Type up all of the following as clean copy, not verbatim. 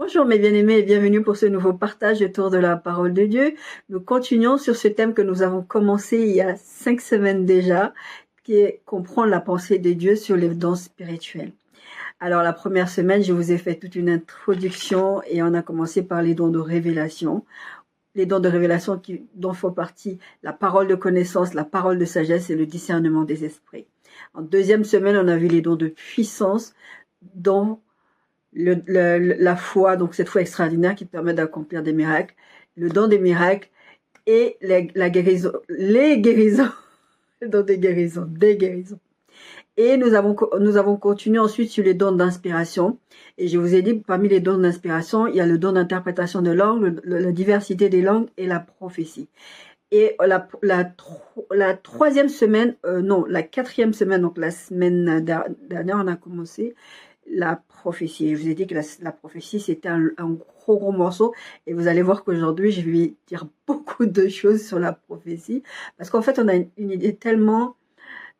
Bonjour mes bien-aimés et bienvenue pour ce nouveau partage autour de la parole de Dieu. Nous continuons sur ce thème que nous avons commencé il y a 5 semaines déjà, qui est comprendre la pensée de Dieu sur les dons spirituels. Alors la première semaine, je vous ai fait toute une introduction et on a commencé par les dons de révélation. Les dons de révélation dont font partie la parole de connaissance, la parole de sagesse et le discernement des esprits. En deuxième semaine, on a vu les dons de puissance, dont la foi, donc cette foi extraordinaire qui permet d'accomplir des miracles, le don des miracles et la guérison, les guérisons, le don des guérisons, Et nous avons continué ensuite sur les dons d'inspiration. Et je vous ai dit, parmi les dons d'inspiration, il y a le don d'interprétation de langue, la diversité des langues et la prophétie. Et la troisième semaine, la quatrième semaine, donc la semaine dernière, on a commencé la prophétie. Je vous ai dit que la prophétie, c'était un gros morceau. Et vous allez voir qu'aujourd'hui, je vais dire beaucoup de choses sur la prophétie. Parce qu'en fait, on a une idée tellement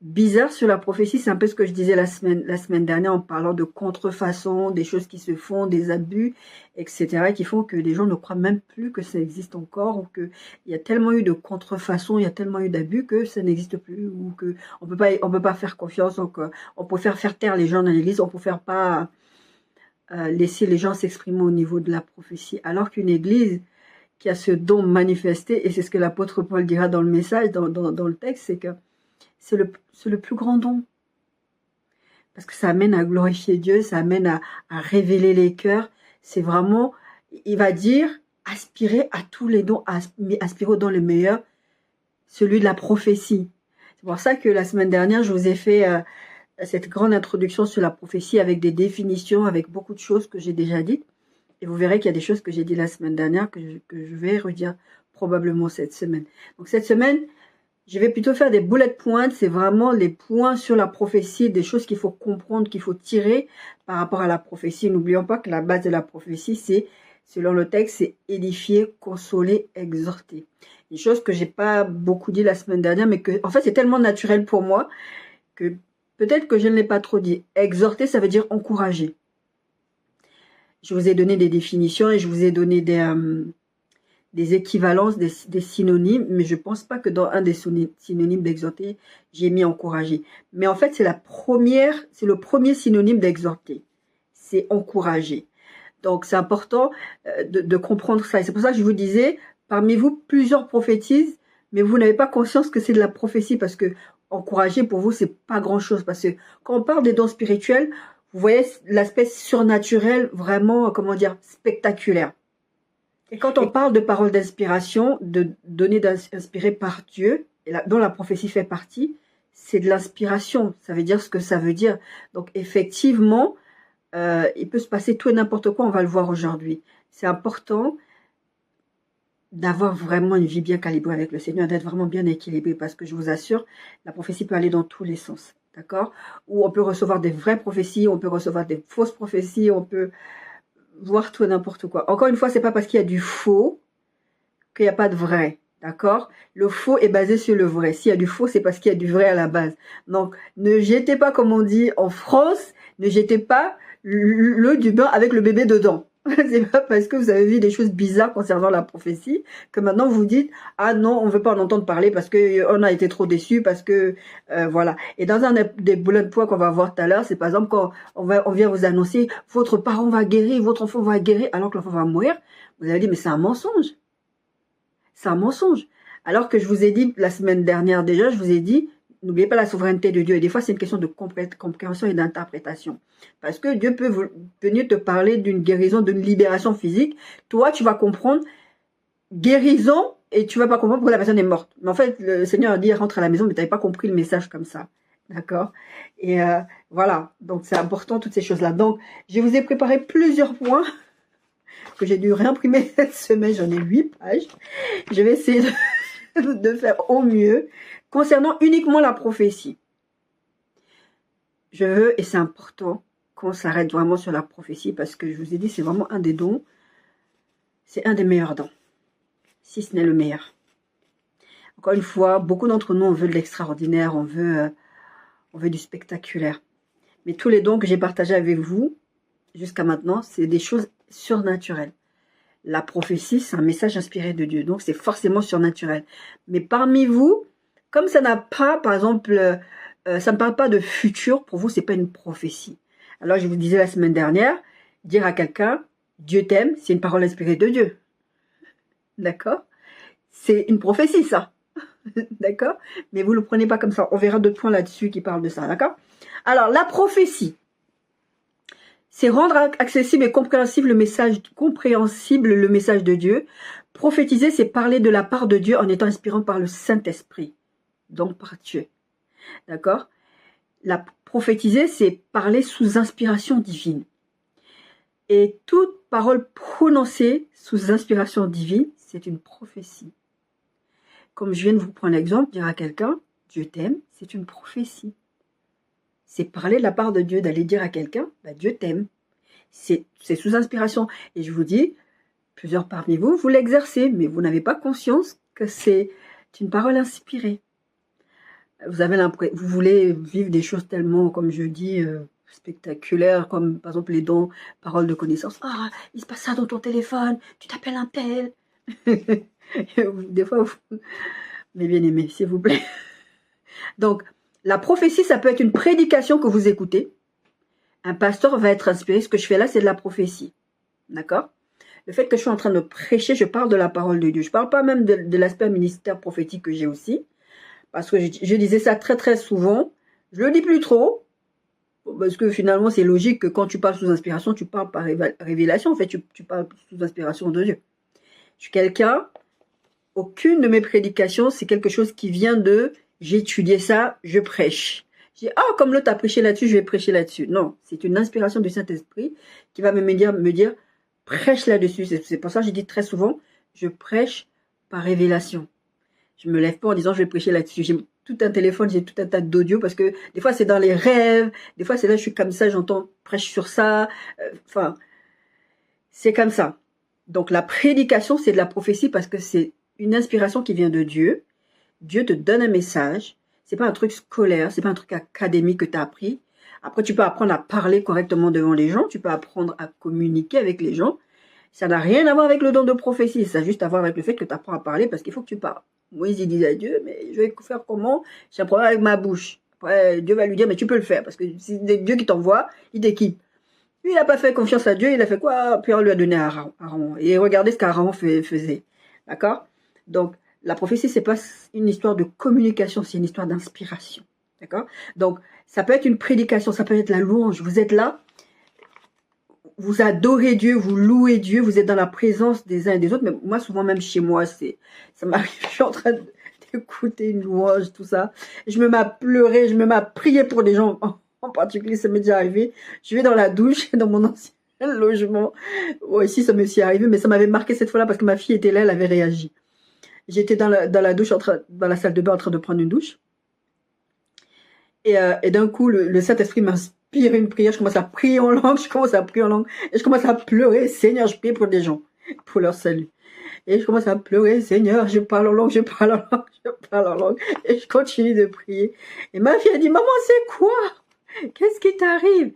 bizarre sur la prophétie. C'est un peu ce que je disais la semaine dernière en parlant de contrefaçon, des choses qui se font, des abus, etc. qui font que les gens ne croient même plus que ça existe encore, ou qu'il y a tellement eu de contrefaçon, il y a tellement eu d'abus que ça n'existe plus, ou que on peut pas faire confiance. Donc on préfère faire taire les gens dans l'église, on préfère pas laisser les gens s'exprimer au niveau de la prophétie, alors qu'une église qui a ce don manifesté, et c'est ce que l'apôtre Paul dira dans le message, dans le texte, c'est que c'est le plus grand don. Parce que ça amène à glorifier Dieu, ça amène à révéler les cœurs. C'est vraiment, il va dire, aspirer à tous les dons, aspirer au don le meilleur, celui de la prophétie. C'est pour ça que la semaine dernière, je vous ai fait cette grande introduction sur la prophétie avec des définitions, avec beaucoup de choses que j'ai déjà dites. Et vous verrez qu'il y a des choses que j'ai dit la semaine dernière que je vais redire probablement cette semaine. Donc cette semaine, je vais plutôt faire des bullet points, c'est vraiment les points sur la prophétie, des choses qu'il faut comprendre, qu'il faut tirer par rapport à la prophétie. N'oublions pas que la base de la prophétie, c'est, selon le texte, c'est édifier, consoler, exhorter. Des choses que j'ai pas beaucoup dit la semaine dernière, mais que, en fait, c'est tellement naturel pour moi que peut-être que je ne l'ai pas trop dit. Exhorter, ça veut dire encourager. Je vous ai donné des définitions et je vous ai donné des équivalences, des synonymes, mais je pense pas que dans un des synonymes d'exhorter, j'ai mis encourager. Mais en fait, c'est le premier synonyme d'exhorter. C'est encourager. Donc, c'est important de comprendre ça. Et c'est pour ça que je vous disais, parmi vous, plusieurs prophétisent, mais vous n'avez pas conscience que c'est de la prophétie, parce que encourager, pour vous, c'est pas grand-chose. Parce que quand on parle des dons spirituels, vous voyez l'aspect surnaturel, vraiment, comment dire, spectaculaire. Et quand on parle de paroles d'inspiration, de données inspirées par Dieu, dont la prophétie fait partie, c'est de l'inspiration. Ça veut dire ce que ça veut dire. Donc effectivement, il peut se passer tout et n'importe quoi, on va le voir aujourd'hui. C'est important d'avoir vraiment une vie bien calibrée avec le Seigneur, d'être vraiment bien équilibré, parce que je vous assure, la prophétie peut aller dans tous les sens. D'accord? Ou on peut recevoir des vraies prophéties, on peut recevoir des fausses prophéties, on peut voir tout et n'importe quoi. Encore une fois, c'est pas parce qu'il y a du faux qu'il n'y a pas de vrai. D'accord? Le faux est basé sur le vrai. S'il y a du faux, c'est parce qu'il y a du vrai à la base. Donc, ne jetez pas, comme on dit en France, ne jetez pas l'œuf du bain avec le bébé dedans. C'est pas parce que vous avez vu des choses bizarres concernant la prophétie que maintenant vous dites « Ah non, on veut pas en entendre parler parce que on a été trop déçus, parce que voilà. » Et dans un des bullet points qu'on va voir tout à l'heure, c'est par exemple quand on vient vous annoncer « Votre parent va guérir, votre enfant va guérir » alors que l'enfant va mourir. Vous allez dire « Mais c'est un mensonge. » C'est un mensonge. Alors que je vous ai dit la semaine dernière déjà, je vous ai dit, n'oubliez pas la souveraineté de Dieu. Et des fois, c'est une question de compréhension et d'interprétation. Parce que Dieu peut venir te parler d'une guérison, d'une libération physique. Toi, tu vas comprendre guérison et tu vas pas comprendre pourquoi la personne est morte. Mais en fait, le Seigneur a dit, rentre à la maison, mais tu n'avais pas compris le message comme ça. D'accord? Et voilà. Donc, c'est important, toutes ces choses-là. Donc, je vous ai préparé plusieurs points que j'ai dû réimprimer cette semaine. J'en ai 8 pages. Je vais essayer de faire au mieux concernant uniquement la prophétie. Je veux, et c'est important, qu'on s'arrête vraiment sur la prophétie, parce que je vous ai dit, c'est vraiment un des dons, c'est un des meilleurs dons, si ce n'est le meilleur. Encore une fois, beaucoup d'entre nous, on veut de l'extraordinaire, on veut du spectaculaire. Mais tous les dons que j'ai partagés avec vous, jusqu'à maintenant, c'est des choses surnaturel. La prophétie, c'est un message inspiré de Dieu, donc c'est forcément surnaturel. Mais parmi vous, comme ça n'a pas, par exemple, ça ne parle pas de futur, pour vous, c'est pas une prophétie. Alors, je vous disais la semaine dernière, dire à quelqu'un, Dieu t'aime, c'est une parole inspirée de Dieu. D'accord? C'est une prophétie, ça. D'accord? Mais vous ne le prenez pas comme ça. On verra d'autres points là-dessus qui parlent de ça. D'accord? Alors, la prophétie, c'est rendre accessible et compréhensible le message de Dieu. Prophétiser, c'est parler de la part de Dieu en étant inspirant par le Saint-Esprit, donc par Dieu. D'accord? La prophétiser, c'est parler sous inspiration divine. Et toute parole prononcée sous inspiration divine, c'est une prophétie. Comme je viens de vous prendre l'exemple, dire à quelqu'un, Dieu t'aime, c'est une prophétie. C'est parler de la part de Dieu, d'aller dire à quelqu'un, bah, Dieu t'aime. C'est sous inspiration. Et je vous dis, plusieurs parmi vous, vous l'exercez, mais vous n'avez pas conscience que c'est une parole inspirée. Vous voulez vivre des choses tellement, comme je dis, spectaculaires, comme par exemple les dons, paroles de connaissance. Ah, il se passe ça dans ton téléphone, tu t'appelles un tel. Des fois, mes bien-aimés, s'il vous plaît. Donc, la prophétie, ça peut être une prédication que vous écoutez. Un pasteur va être inspiré. Ce que je fais là, c'est de la prophétie. D'accord? Le fait que je suis en train de prêcher, je parle de la parole de Dieu. Je ne parle pas même de l'aspect ministère prophétique que j'ai aussi. Parce que je disais ça très très souvent. Je le dis plus trop. Parce que finalement, c'est logique que quand tu parles sous inspiration, tu parles par révélation. En fait, tu parles sous inspiration de Dieu. Je suis quelqu'un, aucune de mes prédications, c'est quelque chose qui vient de j'ai étudié ça, je prêche. Je dis, comme l'autre a prêché là-dessus, je vais prêcher là-dessus. Non, c'est une inspiration du Saint-Esprit qui va me dire prêche là-dessus. C'est pour ça que je dis très souvent, je prêche par révélation. Je me lève pas en disant je vais prêcher là-dessus. J'ai tout un téléphone, j'ai tout un tas d'audio parce que des fois c'est dans les rêves, des fois c'est là je suis comme ça, j'entends prêche sur ça. Enfin, c'est comme ça. Donc la prédication c'est de la prophétie parce que c'est une inspiration qui vient de Dieu. Dieu te donne un message. C'est pas un truc scolaire, c'est pas un truc académique que tu as appris. Après tu peux apprendre à parler correctement devant les gens, tu peux apprendre à communiquer avec les gens. Ça n'a rien à voir avec le don de prophétie, ça a juste à voir avec le fait que tu apprends à parler parce qu'il faut que tu parles. Moïse, il disait à Dieu, mais je vais faire comment? J'ai un problème avec ma bouche. Après, Dieu va lui dire, mais tu peux le faire, parce que c'est Dieu qui t'envoie, il t'équipe. Lui, il n'a pas fait confiance à Dieu, il a fait quoi? Puis on lui a donné à Aaron. Et regardez ce qu'Aaron faisait. D'accord? Donc, la prophétie, c'est pas une histoire de communication, c'est une histoire d'inspiration. D'accord? Donc, ça peut être une prédication, ça peut être la louange. Vous êtes là, vous adorez Dieu, vous louez Dieu, vous êtes dans la présence des uns et des autres. Mais moi, souvent, même chez moi, ça m'arrive, je suis en train d'écouter une louange, tout ça. Je me mets à pleurer, je me mets à prier pour des gens. En particulier, ça m'est déjà arrivé. Je vais dans la douche, dans mon ancien logement. Ouais, ici, ça me s'est arrivé, mais ça m'avait marqué cette fois-là parce que ma fille était là, elle avait réagi. J'étais dans la douche, dans la salle de bain, en train de prendre une douche. Et d'un coup, le Saint-Esprit m'inspire une prière. Je commence à prier en langue, et je commence à pleurer. Seigneur, je prie pour des gens, pour leur salut. Et je commence à pleurer. Seigneur, je parle en langue, je parle en langue. Et je continue de prier. Et ma fille a dit, maman, c'est quoi? Qu'est-ce qui t'arrive?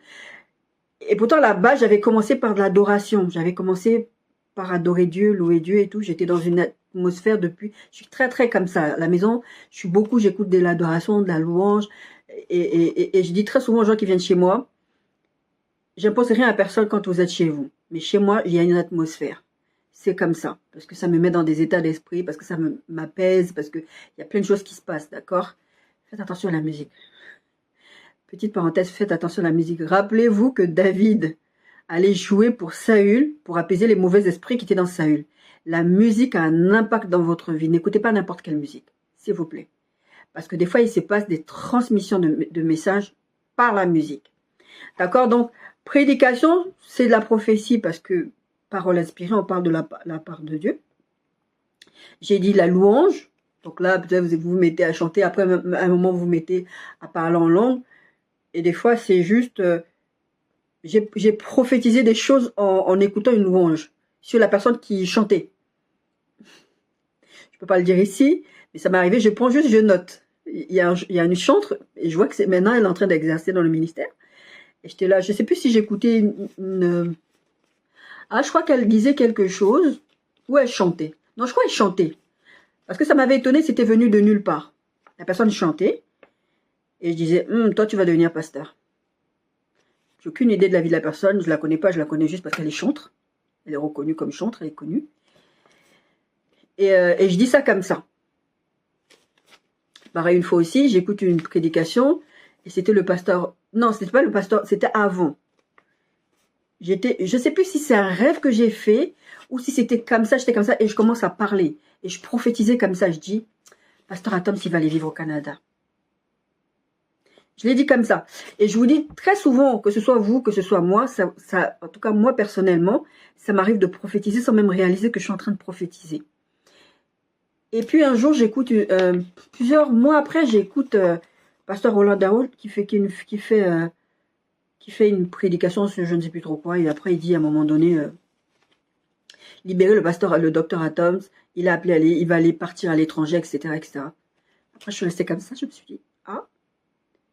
Et pourtant, là-bas, j'avais commencé par de l'adoration. J'avais commencé par adorer Dieu, louer Dieu et tout. J'étais dans une atmosphère depuis. Je suis très, très comme ça. À la maison, j'écoute de l'adoration, de la louange. Et je dis très souvent aux gens qui viennent chez moi, j'impose rien à personne quand vous êtes chez vous. Mais chez moi, il y a une atmosphère. C'est comme ça. Parce que ça me met dans des états d'esprit, parce que ça m'apaise, parce qu'il y a plein de choses qui se passent, d'accord? Faites attention à la musique. Petite parenthèse, faites attention à la musique. Rappelez-vous que David allait jouer pour Saül, pour apaiser les mauvais esprits qui étaient dans Saül. La musique a un impact dans votre vie. N'écoutez pas n'importe quelle musique, s'il vous plaît. Parce que des fois, il se passe des transmissions de messages par la musique. D'accord? Donc, prédication, c'est de la prophétie parce que parole inspirée, on parle de la part de Dieu. J'ai dit la louange. Donc là, peut-être vous vous mettez à chanter. Après, à un moment, vous vous mettez à parler en langue. Et des fois, c'est juste... j'ai prophétisé des choses en écoutant une louange sur la personne qui chantait. Je peux pas le dire ici, mais ça m'est arrivé, je prends juste, je note. Il y a une chantre, et je vois que maintenant elle est en train d'exercer dans le ministère. Et j'étais là, je sais plus si j'écoutais Ah, je crois qu'elle disait quelque chose, ou elle chantait. Non, je crois qu'elle chantait. Parce que ça m'avait étonné, c'était venu de nulle part. La personne chantait, et je disais, toi tu vas devenir pasteur. J'ai aucune idée de la vie de la personne, je la connais pas, je la connais juste parce qu'elle est chantre. Elle est reconnue comme chantre, elle est connue. Et je dis ça comme ça. Pareil, une fois aussi, j'écoute une prédication, et c'était le pasteur... Non, c'était pas le pasteur, c'était avant. Je sais plus si c'est un rêve que j'ai fait, ou si c'était comme ça, j'étais comme ça, et je commence à parler. Et je prophétisais comme ça, je dis, pasteur Atom, s'il va aller vivre au Canada. Je l'ai dit comme ça. Et je vous dis très souvent, que ce soit vous, que ce soit moi, en tout cas moi personnellement, ça m'arrive de prophétiser sans même réaliser que je suis en train de prophétiser. Et puis un jour, j'écoute, plusieurs mois après, j'écoute pasteur Roland Daoul qui fait une prédication sur je ne sais plus trop quoi. Et après, il dit à un moment donné, libérer le docteur Atoms, il a appelé, il va aller partir à l'étranger, etc., etc. Après, je suis restée comme ça, je me suis dit, ah,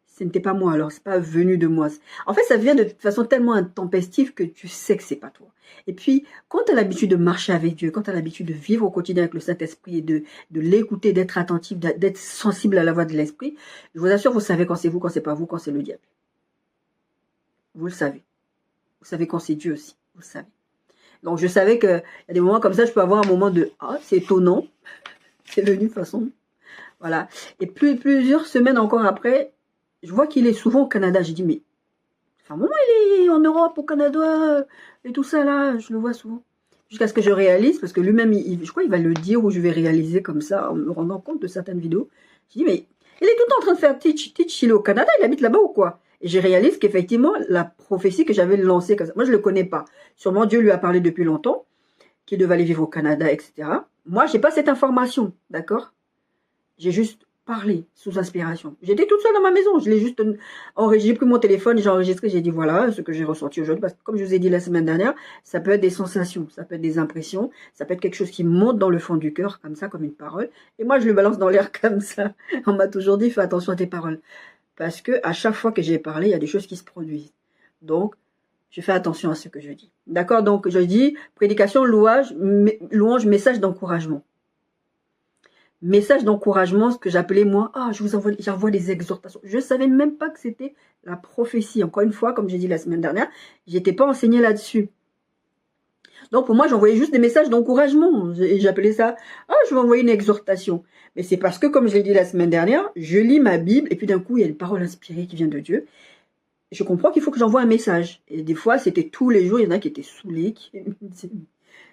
ce n'était pas moi, alors c'est pas venu de moi. En fait, ça vient de façon tellement intempestive que tu sais que c'est pas toi. Et puis, quand tu as l'habitude de marcher avec Dieu, quand tu as l'habitude de vivre au quotidien avec le Saint-Esprit et de l'écouter, d'être attentif, d'être sensible à la voix de l'Esprit, je vous assure, vous savez quand c'est vous, quand c'est pas vous, quand c'est le diable. Vous le savez. Vous savez quand c'est Dieu aussi. Vous le savez. Donc, je savais qu'il y a des moments comme ça, je peux avoir un moment de « Ah, c'est étonnant. C'est venu de façon... » Voilà. Et plusieurs semaines encore après, je vois qu'il est souvent au Canada. J'ai dit, mais à un moment, il est en Europe, au Canada, et tout ça, là, je le vois souvent. Jusqu'à ce que je réalise, parce que lui-même, je crois qu'il va le dire, ou je vais réaliser comme ça, en me rendant compte de certaines vidéos. Je dis, mais il est tout le temps en train de faire teach, il est au Canada, il habite là-bas ou quoi? Et je réalise qu'effectivement, la prophétie que j'avais lancée, comme ça, moi, je ne le connais pas. Sûrement, Dieu lui a parlé depuis longtemps, qu'il devait aller vivre au Canada, etc. Moi, je n'ai pas cette information, d'accord? J'ai juste parlé sous inspiration. J'étais toute seule dans ma maison. Je l'ai juste enregistré, j'ai pris mon téléphone, j'ai enregistré, j'ai dit voilà ce que j'ai ressenti aujourd'hui. Parce que comme je vous ai dit la semaine dernière, ça peut être des sensations, ça peut être des impressions, ça peut être quelque chose qui monte dans le fond du cœur, comme ça, comme une parole. Et moi, je le balance dans l'air comme ça. On m'a toujours dit fais attention à tes paroles. Parce que à chaque fois que j'ai parlé, il y a des choses qui se produisent. Donc, je fais attention à ce que je dis. D'accord? Donc, je dis prédication, louange, message d'encouragement. Message d'encouragement, ce que j'appelais moi, j'envoie des exhortations. Je ne savais même pas que c'était la prophétie. Encore une fois, comme j'ai dit la semaine dernière, j'étais pas enseignée là-dessus. Donc pour moi, j'envoyais juste des messages d'encouragement. Et j'appelais ça, je vais envoyer une exhortation. Mais c'est parce que, comme je l'ai dit la semaine dernière, je lis ma Bible et puis d'un coup, il y a une parole inspirée qui vient de Dieu. Je comprends qu'il faut que j'envoie un message. Et des fois, c'était tous les jours, il y en a qui étaient saoulés,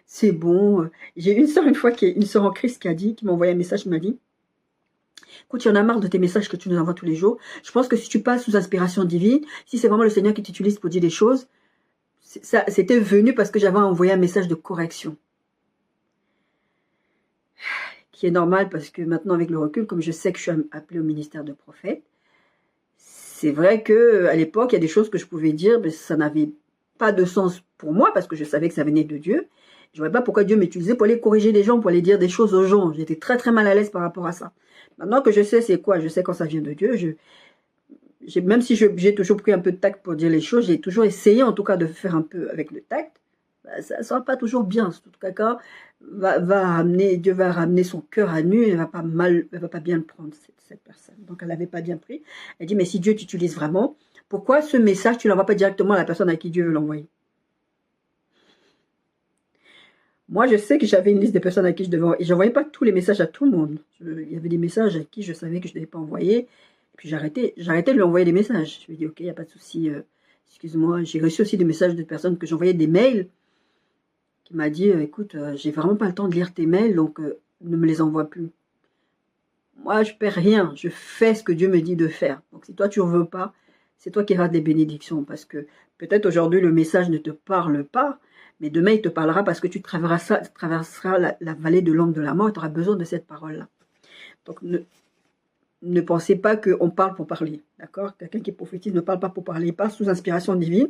c'est bon. J'ai une sœur une fois, une sœur en Christ qui m'a envoyé un message, qui m'a dit, écoute, il y en a marre de tes messages que tu nous envoies tous les jours. Je pense que si tu passes sous inspiration divine, si c'est vraiment le Seigneur qui t'utilise pour dire des choses, c'était venu parce que j'avais envoyé un message de correction. Qui est normal parce que maintenant, avec le recul, comme je sais que je suis appelée au ministère de prophète, c'est vrai qu'à l'époque, il y a des choses que je pouvais dire, mais ça n'avait pas de sens pour moi parce que je savais que ça venait de Dieu. Je ne voyais pas pourquoi Dieu m'utilisait pour aller corriger les gens, pour aller dire des choses aux gens. J'étais très très mal à l'aise par rapport à ça. Maintenant que je sais c'est quoi, je sais quand ça vient de Dieu, même si j'ai toujours pris un peu de tact pour dire les choses, j'ai toujours essayé en tout cas de faire un peu avec le tact. Ça ne sera pas toujours bien. En tout cas, Dieu va ramener son cœur à nu et elle va pas bien le prendre, cette personne. Donc elle n'avait pas bien pris. Elle dit, mais si Dieu t'utilise vraiment, pourquoi ce message, tu ne l'envoies pas directement à la personne à qui Dieu veut l'envoyer? Moi, je sais que j'avais une liste de personnes à qui je devais envoyer. Et je n'envoyais pas tous les messages à tout le monde. Il y avait des messages à qui je savais que je ne devais pas envoyer. Et puis j'arrêtais de lui envoyer des messages. Je lui ai dit, ok, il n'y a pas de souci. Excuse-moi. J'ai reçu aussi des messages de personnes que j'envoyais des mails. Qui m'a dit, écoute, j'ai vraiment pas le temps de lire tes mails, donc ne me les envoie plus. Moi, je perds rien. Je fais ce que Dieu me dit de faire. Donc si toi, tu ne veux pas, c'est toi qui rates des bénédictions. Parce que peut-être aujourd'hui, le message ne te parle pas. Mais demain, il te parlera parce que tu traverseras la vallée de l'ombre de la mort et tu auras besoin de cette parole-là. Donc, ne pensez pas qu'on parle pour parler. D'accord? Quelqu'un qui prophétise ne parle pas pour parler. Il parle sous inspiration divine.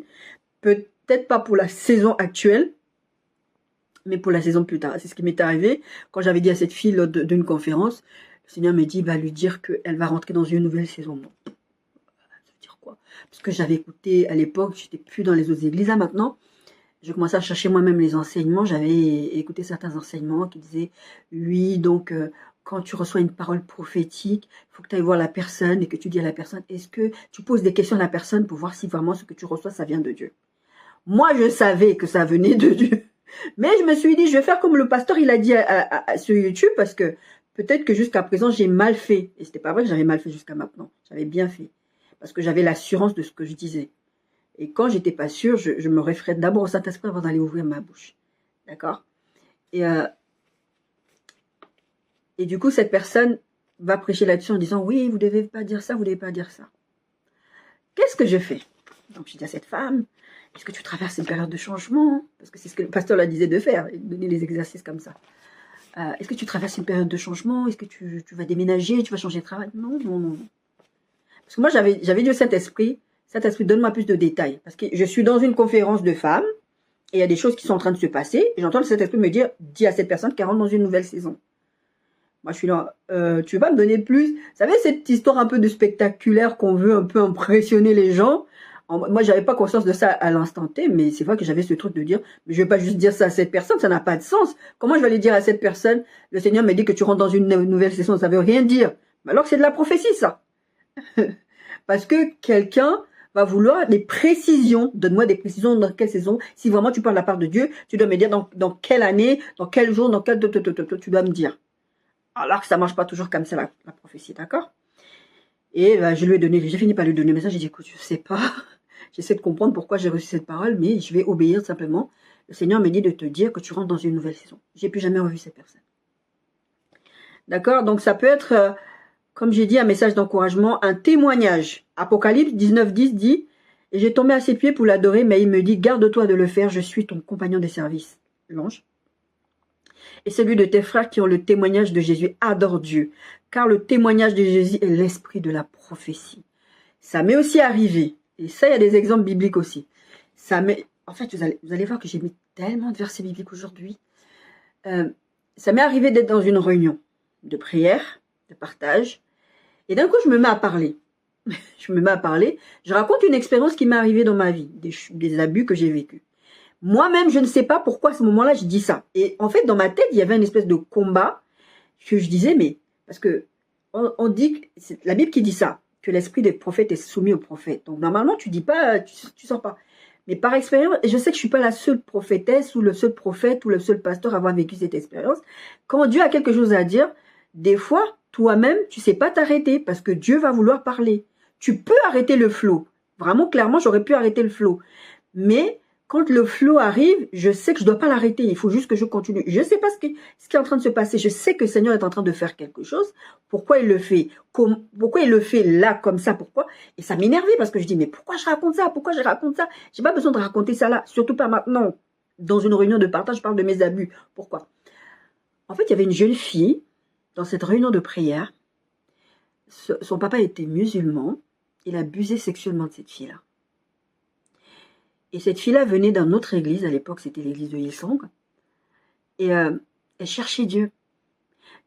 Peut-être pas pour la saison actuelle, mais pour la saison plus tard. C'est ce qui m'est arrivé quand j'avais dit à cette fille lors d'une conférence. Le Seigneur me dit, il va lui dire qu'elle va rentrer dans une nouvelle saison. Bon, ça veut dire quoi? Parce que j'avais écouté à l'époque, j'étais plus dans les autres églises. Là, maintenant, je commençais à chercher moi-même les enseignements. J'avais écouté certains enseignements qui disaient, oui, donc quand tu reçois une parole prophétique, il faut que tu ailles voir la personne et que tu dis à la personne, est-ce que tu poses des questions à la personne pour voir si vraiment ce que tu reçois, ça vient de Dieu. Moi, je savais que ça venait de Dieu. Mais je me suis dit, je vais faire comme le pasteur, il a dit sur YouTube, parce que peut-être que jusqu'à présent, j'ai mal fait. Et c'était pas vrai que j'avais mal fait jusqu'à maintenant. J'avais bien fait. Parce que j'avais l'assurance de ce que je disais. Et quand j'étais pas sûre, je me référais d'abord au Saint-Esprit avant d'aller ouvrir ma bouche. D'accord? Et du coup, cette personne va prêcher là-dessus en disant, oui, vous devez pas dire ça, vous devez pas dire ça. Qu'est-ce que je fais? Donc, je dis à cette femme, est-ce que tu traverses une période de changement? Parce que c'est ce que le pasteur la disait de faire, donner les exercices comme ça. Est-ce que tu traverses une période de changement? Est-ce que tu vas déménager? Tu vas changer de travail? Non, non, non. Parce que moi, j'avais dit au Saint-Esprit, Saint-Esprit, donne-moi plus de détails. Parce que je suis dans une conférence de femmes, et il y a des choses qui sont en train de se passer, et j'entends le Saint-Esprit me dire, dis à cette personne qu'elle rentre dans une nouvelle saison. Moi, je suis là, tu vas me donner plus? Vous savez, cette histoire un peu de spectaculaire qu'on veut un peu impressionner les gens. Moi, j'avais pas conscience de ça à l'instant T, mais c'est vrai que j'avais ce truc de dire, mais je vais pas juste dire ça à cette personne, ça n'a pas de sens. Comment je vais aller dire à cette personne, le Seigneur m'a dit que tu rentres dans une nouvelle saison, ça veut rien dire. Alors que c'est de la prophétie, ça. Parce que quelqu'un va vouloir des précisions. Donne-moi des précisions dans quelle saison. Si vraiment tu parles de la part de Dieu, tu dois me dire dans quelle année, dans quel jour, dans quel... Tu dois me dire. Alors que ça marche pas toujours comme ça, la prophétie, d'accord? Et je lui ai donné, j'ai fini par lui donner le message, j'ai dit, écoute, je sais pas, j'essaie de comprendre pourquoi j'ai reçu cette parole, mais je vais obéir simplement. Le Seigneur m'a dit de te dire que tu rentres dans une nouvelle saison. J'ai plus jamais revu cette personne. D'accord? Donc ça peut être, comme j'ai dit, un message d'encouragement, un témoignage. Apocalypse 19:10 dit, et j'ai tombé à ses pieds pour l'adorer, mais il me dit, garde-toi de le faire, je suis ton compagnon de service. L'ange. Et celui de tes frères qui ont le témoignage de Jésus, adore Dieu. Car le témoignage de Jésus est l'esprit de la prophétie. Ça m'est aussi arrivé. Et ça, il y a des exemples bibliques aussi. En fait, vous allez voir que j'ai mis tellement de versets bibliques aujourd'hui. Ça m'est arrivé d'être dans une réunion de prière, de partage. Et d'un coup, je me mets à parler. Je raconte une expérience qui m'est arrivée dans ma vie. Des abus que j'ai vécus. Moi-même, je ne sais pas pourquoi à ce moment-là, je dis ça. Et en fait, dans ma tête, il y avait une espèce de combat que je disais, mais parce que on dit que c'est la Bible qui dit ça, que l'esprit des prophètes est soumis aux prophètes. Donc normalement, tu dis pas, tu sors pas. Mais par expérience, et je sais que je suis pas la seule prophétesse ou le seul prophète ou le seul pasteur à avoir vécu cette expérience. Quand Dieu a quelque chose à dire, des fois, toi-même, tu sais pas t'arrêter parce que Dieu va vouloir parler. Tu peux arrêter le flot. Vraiment, clairement, j'aurais pu arrêter le flot. Mais quand le flot arrive, je sais que je dois pas l'arrêter. Il faut juste que je continue. Je sais pas ce qui est en train de se passer. Je sais que le Seigneur est en train de faire quelque chose. Pourquoi il le fait? Pourquoi il le fait là, comme ça? Pourquoi? Et ça m'énervait parce que je dis, mais pourquoi je raconte ça? Pourquoi je raconte ça? J'ai pas besoin de raconter ça là. Surtout pas maintenant. Dans une réunion de partage, je parle de mes abus. Pourquoi? En fait, il y avait une jeune fille dans cette réunion de prière. Son papa était musulman. Il abusait sexuellement de cette fille-là. Et cette fille-là venait d'une autre église, à l'époque c'était l'église de Hillsong, et elle cherchait Dieu.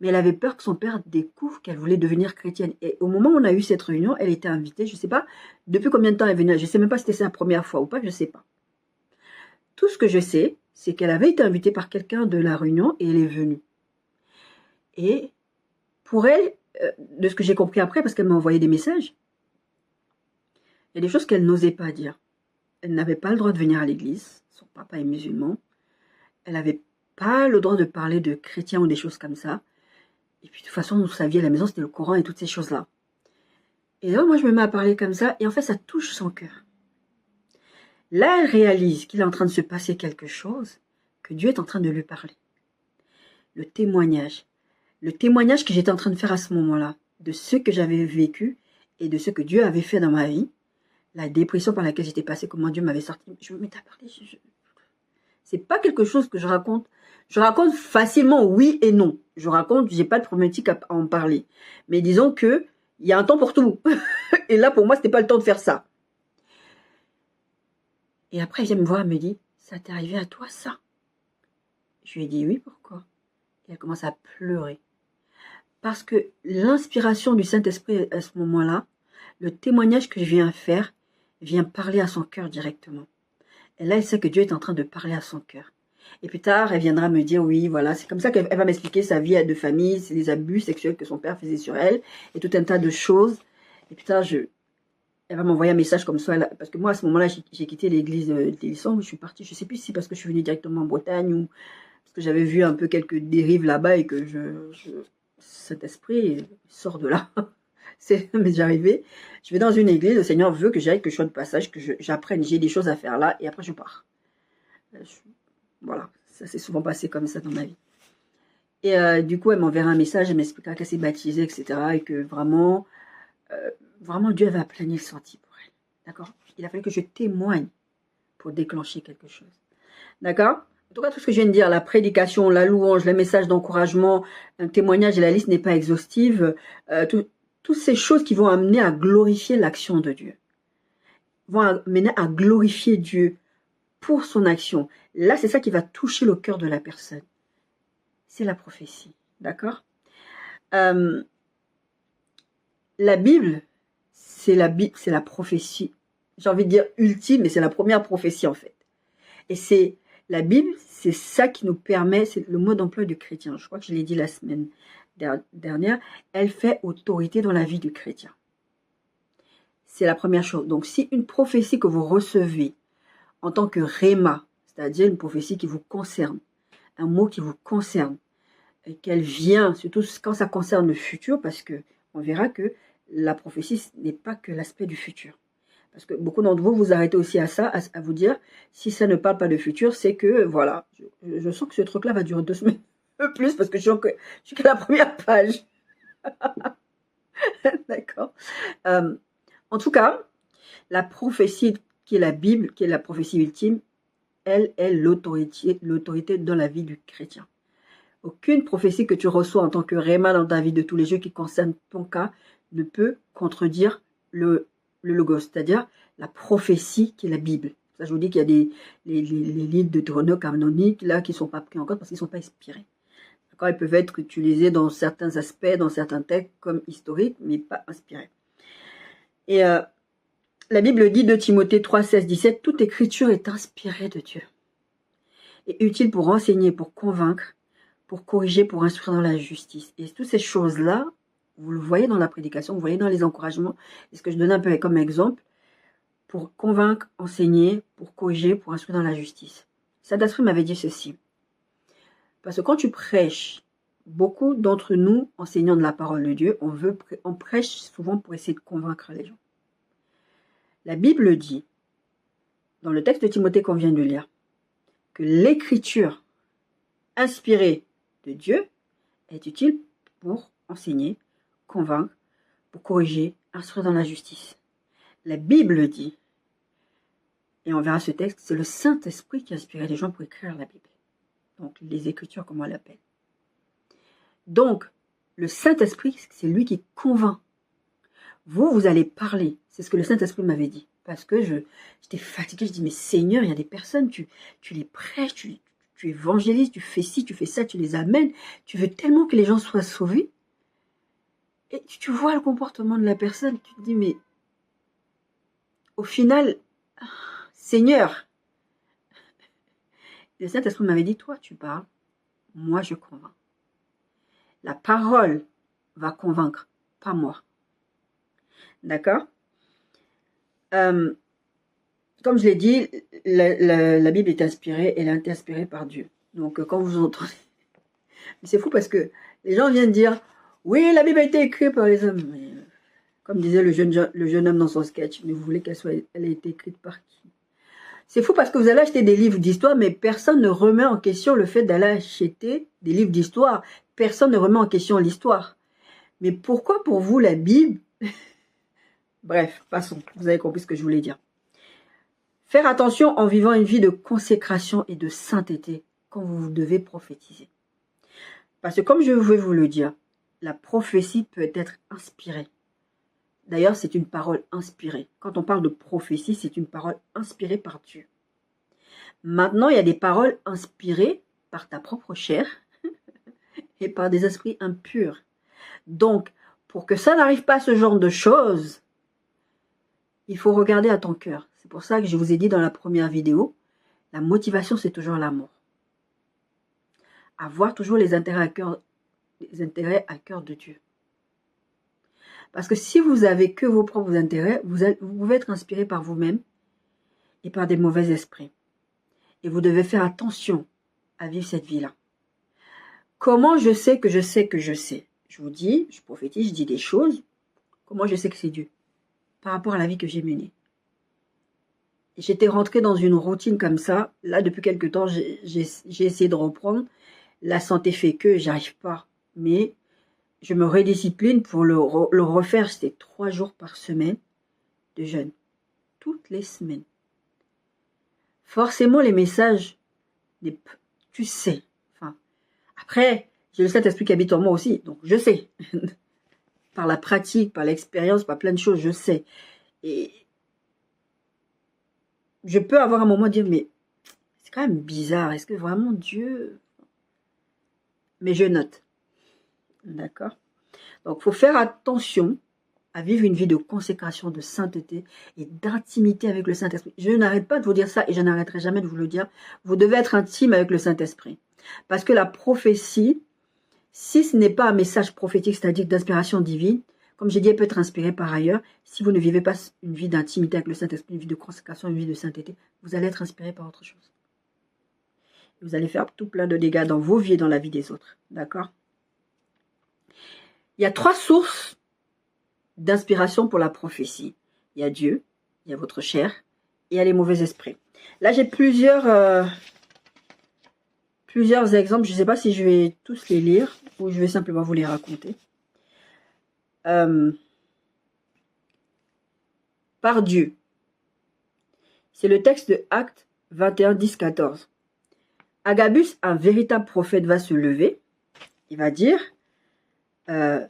Mais elle avait peur que son père découvre qu'elle voulait devenir chrétienne. Et au moment où on a eu cette réunion, elle était invitée, je ne sais pas depuis combien de temps elle venait, je ne sais même pas si c'était sa première fois ou pas, je ne sais pas. Tout ce que je sais, c'est qu'elle avait été invitée par quelqu'un de la réunion et elle est venue. Et pour elle, de ce que j'ai compris après, parce qu'elle m'a envoyé des messages, il y a des choses qu'elle n'osait pas dire. Elle n'avait pas le droit de venir à l'église. Son papa est musulman. Elle n'avait pas le droit de parler de chrétiens ou des choses comme ça. Et puis de toute façon, vous saviez, à la maison, c'était le Coran et toutes ces choses-là. Et là, moi, je me mets à parler comme ça. Et en fait, ça touche son cœur. Là, elle réalise qu'il est en train de se passer quelque chose, que Dieu est en train de lui parler. Le témoignage. Le témoignage que j'étais en train de faire à ce moment-là, de ce que j'avais vécu et de ce que Dieu avait fait dans ma vie. La dépression par laquelle j'étais passée, comment Dieu m'avait sorti. Je me mettais à parler. C'est pas quelque chose que je raconte. Je raconte facilement oui et non. Je raconte, j'ai pas de problématique à en parler. Mais disons que il y a un temps pour tout. Et là, pour moi, c'était pas le temps de faire ça. Et après, elle vient me voir, elle me dit, ça t'est arrivé à toi, ça? Je lui ai dit oui, pourquoi? Et elle commence à pleurer. Parce que l'inspiration du Saint-Esprit à ce moment-là, le témoignage que je viens faire, vient parler à son cœur directement. Et là, elle sait que Dieu est en train de parler à son cœur. Et plus tard, elle viendra me dire, oui, voilà, c'est comme ça qu'elle va m'expliquer sa vie de famille, c'est les abus sexuels que son père faisait sur elle, et tout un tas de choses. Et plus tard, elle va m'envoyer un message comme ça, parce que moi, à ce moment-là, j'ai quitté l'église d'Hélisson, je suis partie, je ne sais plus si parce que je suis venue directement en Bretagne, ou parce que j'avais vu un peu quelques dérives là-bas, et que cet esprit sort de là. C'est déjà arrivé. Je vais dans une église, le Seigneur veut que j'aille, que je sois de passage, que j'apprenne, j'ai des choses à faire là, et après je pars. Voilà, ça s'est souvent passé comme ça dans ma vie. Et du coup, elle m'enverra un message, elle m'expliquera qu'elle s'est baptisée, etc. Et que vraiment, vraiment Dieu avait applané le sentier pour elle. D'accord? Il a fallu que je témoigne pour déclencher quelque chose. D'accord? En tout cas, tout ce que je viens de dire, la prédication, la louange, les messages d'encouragement, un témoignage, et la liste n'est pas exhaustive, toutes ces choses qui vont amener à glorifier l'action de Dieu, vont amener à glorifier Dieu pour son action. Là, c'est ça qui va toucher le cœur de la personne. C'est la prophétie. D'accord? La Bible, c'est la prophétie. J'ai envie de dire ultime, mais c'est la première prophétie en fait. Et c'est la Bible, c'est ça qui nous permet, c'est le mot d'emploi du chrétien. Je crois que je l'ai dit la semaine dernière. Elle fait autorité dans la vie du chrétien. C'est la première chose. Donc, si une prophétie que vous recevez en tant que réma, c'est-à-dire une prophétie qui vous concerne, un mot qui vous concerne, et qu'elle vient, surtout quand ça concerne le futur, parce que on verra que la prophétie n'est pas que l'aspect du futur. Parce que beaucoup d'entre vous, vous arrêtez aussi à ça, à vous dire, si ça ne parle pas de futur, c'est que, voilà, je sens que ce truc-là va durer 2 semaines, un peu plus, parce que je suis qu'à la première page. D'accord. En tout cas, la prophétie qui est la Bible, qui est la prophétie ultime, elle est l'autorité dans la vie du chrétien. Aucune prophétie que tu reçois en tant que réma dans ta vie de tous les jours qui concerne ton cas ne peut contredire le logos, c'est-à-dire la prophétie qui est la Bible. Ça, je vous dis qu'il y a les livres de Deutéronome canoniques là qui ne sont pas pris en compte parce qu'ils ne sont pas inspirés. D'accord, ils peuvent être utilisés dans certains aspects, dans certains textes comme historiques, mais pas inspirés. Et la Bible dit de Timothée 3, 16, 17, toute écriture est inspirée de Dieu et utile pour enseigner, pour convaincre, pour corriger, pour instruire dans la justice. Et toutes ces choses-là, vous le voyez dans la prédication, vous voyez dans les encouragements, et ce que je donne un peu comme exemple, pour convaincre, enseigner, pour corriger, pour instruire dans la justice. Saint-Esprit m'avait dit ceci. Parce que quand tu prêches, beaucoup d'entre nous, enseignants de la parole de Dieu, on prêche souvent pour essayer de convaincre les gens. La Bible dit, dans le texte de Timothée qu'on vient de lire, que l'écriture inspirée de Dieu est utile pour enseigner, convaincre, pour corriger, instruire dans la justice. La Bible dit, et on verra ce texte, c'est le Saint-Esprit qui a inspiré les gens pour écrire la Bible. Donc, les Écritures, comme on l'appelle. Donc, le Saint-Esprit, c'est lui qui convainc. Vous allez parler. C'est ce que le Saint-Esprit m'avait dit. Parce que j'étais fatiguée. Je dis, mais Seigneur, il y a des personnes, tu les prêches, tu évangélises, tu fais ci, tu fais ça, tu les amènes. Tu veux tellement que les gens soient sauvés. Et tu vois le comportement de la personne. Tu te dis, mais au final, Seigneur, le Saint-Esprit m'avait dit, toi, tu parles, moi, je convainc. La parole va convaincre, pas moi. D'accord? Comme je l'ai dit, la Bible est inspirée, elle est inspirée par Dieu. Donc, quand vous entendez... C'est fou parce que les gens viennent dire, oui, la Bible a été écrite par les hommes. Mais, comme disait le jeune homme dans son sketch, mais vous voulez elle ait été écrite par qui? C'est fou parce que vous allez acheter des livres d'histoire, mais personne ne remet en question le fait d'aller acheter des livres d'histoire. Personne ne remet en question l'histoire. Mais pourquoi pour vous la Bible? Bref, passons. Vous avez compris ce que je voulais dire. Faire attention en vivant une vie de consécration et de sainteté quand vous devez prophétiser. Parce que comme je vais vous le dire, la prophétie peut être inspirée. D'ailleurs, c'est une parole inspirée. Quand on parle de prophétie, c'est une parole inspirée par Dieu. Maintenant, il y a des paroles inspirées par ta propre chair et par des esprits impurs. Donc, pour que ça n'arrive pas à ce genre de choses, il faut regarder à ton cœur. C'est pour ça que je vous ai dit dans la première vidéo La motivation, c'est toujours l'amour. Avoir toujours les intérêts à cœur de Dieu. Parce que si vous avez que vos propres intérêts, vous pouvez être inspiré par vous-même et par des mauvais esprits. Et vous devez faire attention à vivre cette vie-là. Comment je sais que je sais que je sais? Je vous dis, je prophétise, je dis des choses. Comment je sais que c'est Dieu? Par rapport à la vie que j'ai menée. J'étais rentrée dans une routine comme ça. Là, depuis quelque temps, j'ai essayé de reprendre. La santé fait que j'arrive pas. Mais je me rediscipline pour le refaire. C'était 3 jours par semaine de jeûne. Toutes les semaines. Forcément, les messages, tu sais. Enfin, après, j'ai le Saint-Esprit qui habite en moi aussi. Donc, je sais. Par la pratique, par l'expérience, par plein de choses, je sais. Et je peux avoir un moment de dire, mais c'est quand même bizarre. Est-ce que vraiment Dieu... Mais je note. D'accord? Donc, il faut faire attention à vivre une vie de consécration, de sainteté et d'intimité avec le Saint-Esprit. Je n'arrête pas de vous dire ça et je n'arrêterai jamais de vous le dire. Vous devez être intime avec le Saint-Esprit. Parce que la prophétie, si ce n'est pas un message prophétique, c'est-à-dire d'inspiration divine, comme j'ai dit, elle peut être inspirée par ailleurs. Si vous ne vivez pas une vie d'intimité avec le Saint-Esprit, une vie de consécration, une vie de sainteté, vous allez être inspiré par autre chose. Vous allez faire tout plein de dégâts dans vos vies et dans la vie des autres. D'accord? Il y a 3 sources d'inspiration pour la prophétie. Il y a Dieu, il y a votre chair et il y a les mauvais esprits. Là, j'ai plusieurs exemples. Je ne sais pas si je vais tous les lire ou je vais simplement vous les raconter. Par Dieu. C'est le texte de Actes 21, 10, 14. Agabus, un véritable prophète, va se lever. Il va dire, il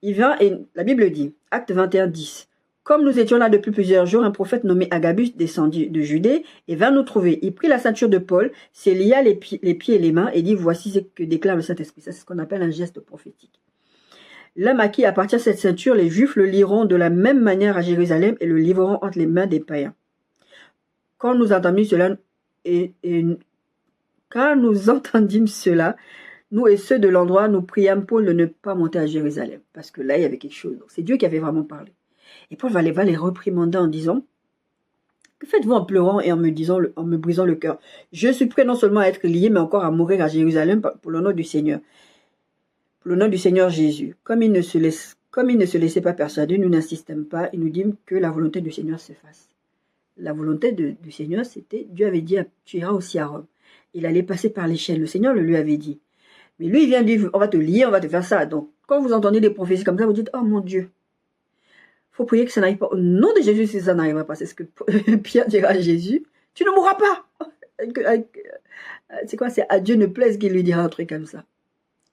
vient et la Bible dit, Acte 21, 10. Comme nous étions là depuis plusieurs jours, un prophète nommé Agabus descendit de Judée et vint nous trouver. Il prit la ceinture de Paul, se lia les pieds et les mains et dit, voici ce que déclare le Saint-Esprit. Ça, c'est ce qu'on appelle un geste prophétique. L'homme à qui appartient cette ceinture, les Juifs le lieront de la même manière à Jérusalem et le livreront entre les mains des païens. Quand nous entendîmes cela, nous et ceux de l'endroit, nous priâmes Paul de ne pas monter à Jérusalem. Parce que là, il y avait quelque chose. C'est Dieu qui avait vraiment parlé. Et Paul va les reprimander en disant, que faites-vous en pleurant et en me brisant le cœur? Je suis prêt non seulement à être lié, mais encore à mourir à Jérusalem pour le nom du Seigneur. Pour le nom du Seigneur Jésus. Comme il ne se laissait pas persuader, nous n'insistâmes pas et nous dîmes que la volonté du Seigneur se fasse. La volonté du Seigneur, c'était, Dieu avait dit, tu iras aussi à Rome. Il allait passer par les chaînes. Le Seigneur le lui avait dit. Mais lui, il vient dire, on va te lier, on va te faire ça. Donc, quand vous entendez des prophéties comme ça, vous dites, oh mon Dieu. Il faut prier que ça n'arrive pas. Au nom de Jésus, si ça n'arrivera pas, c'est ce que Pierre dira à Jésus. Tu ne mourras pas. C'est quoi? C'est à Dieu ne plaise qu'il lui dira un truc comme ça.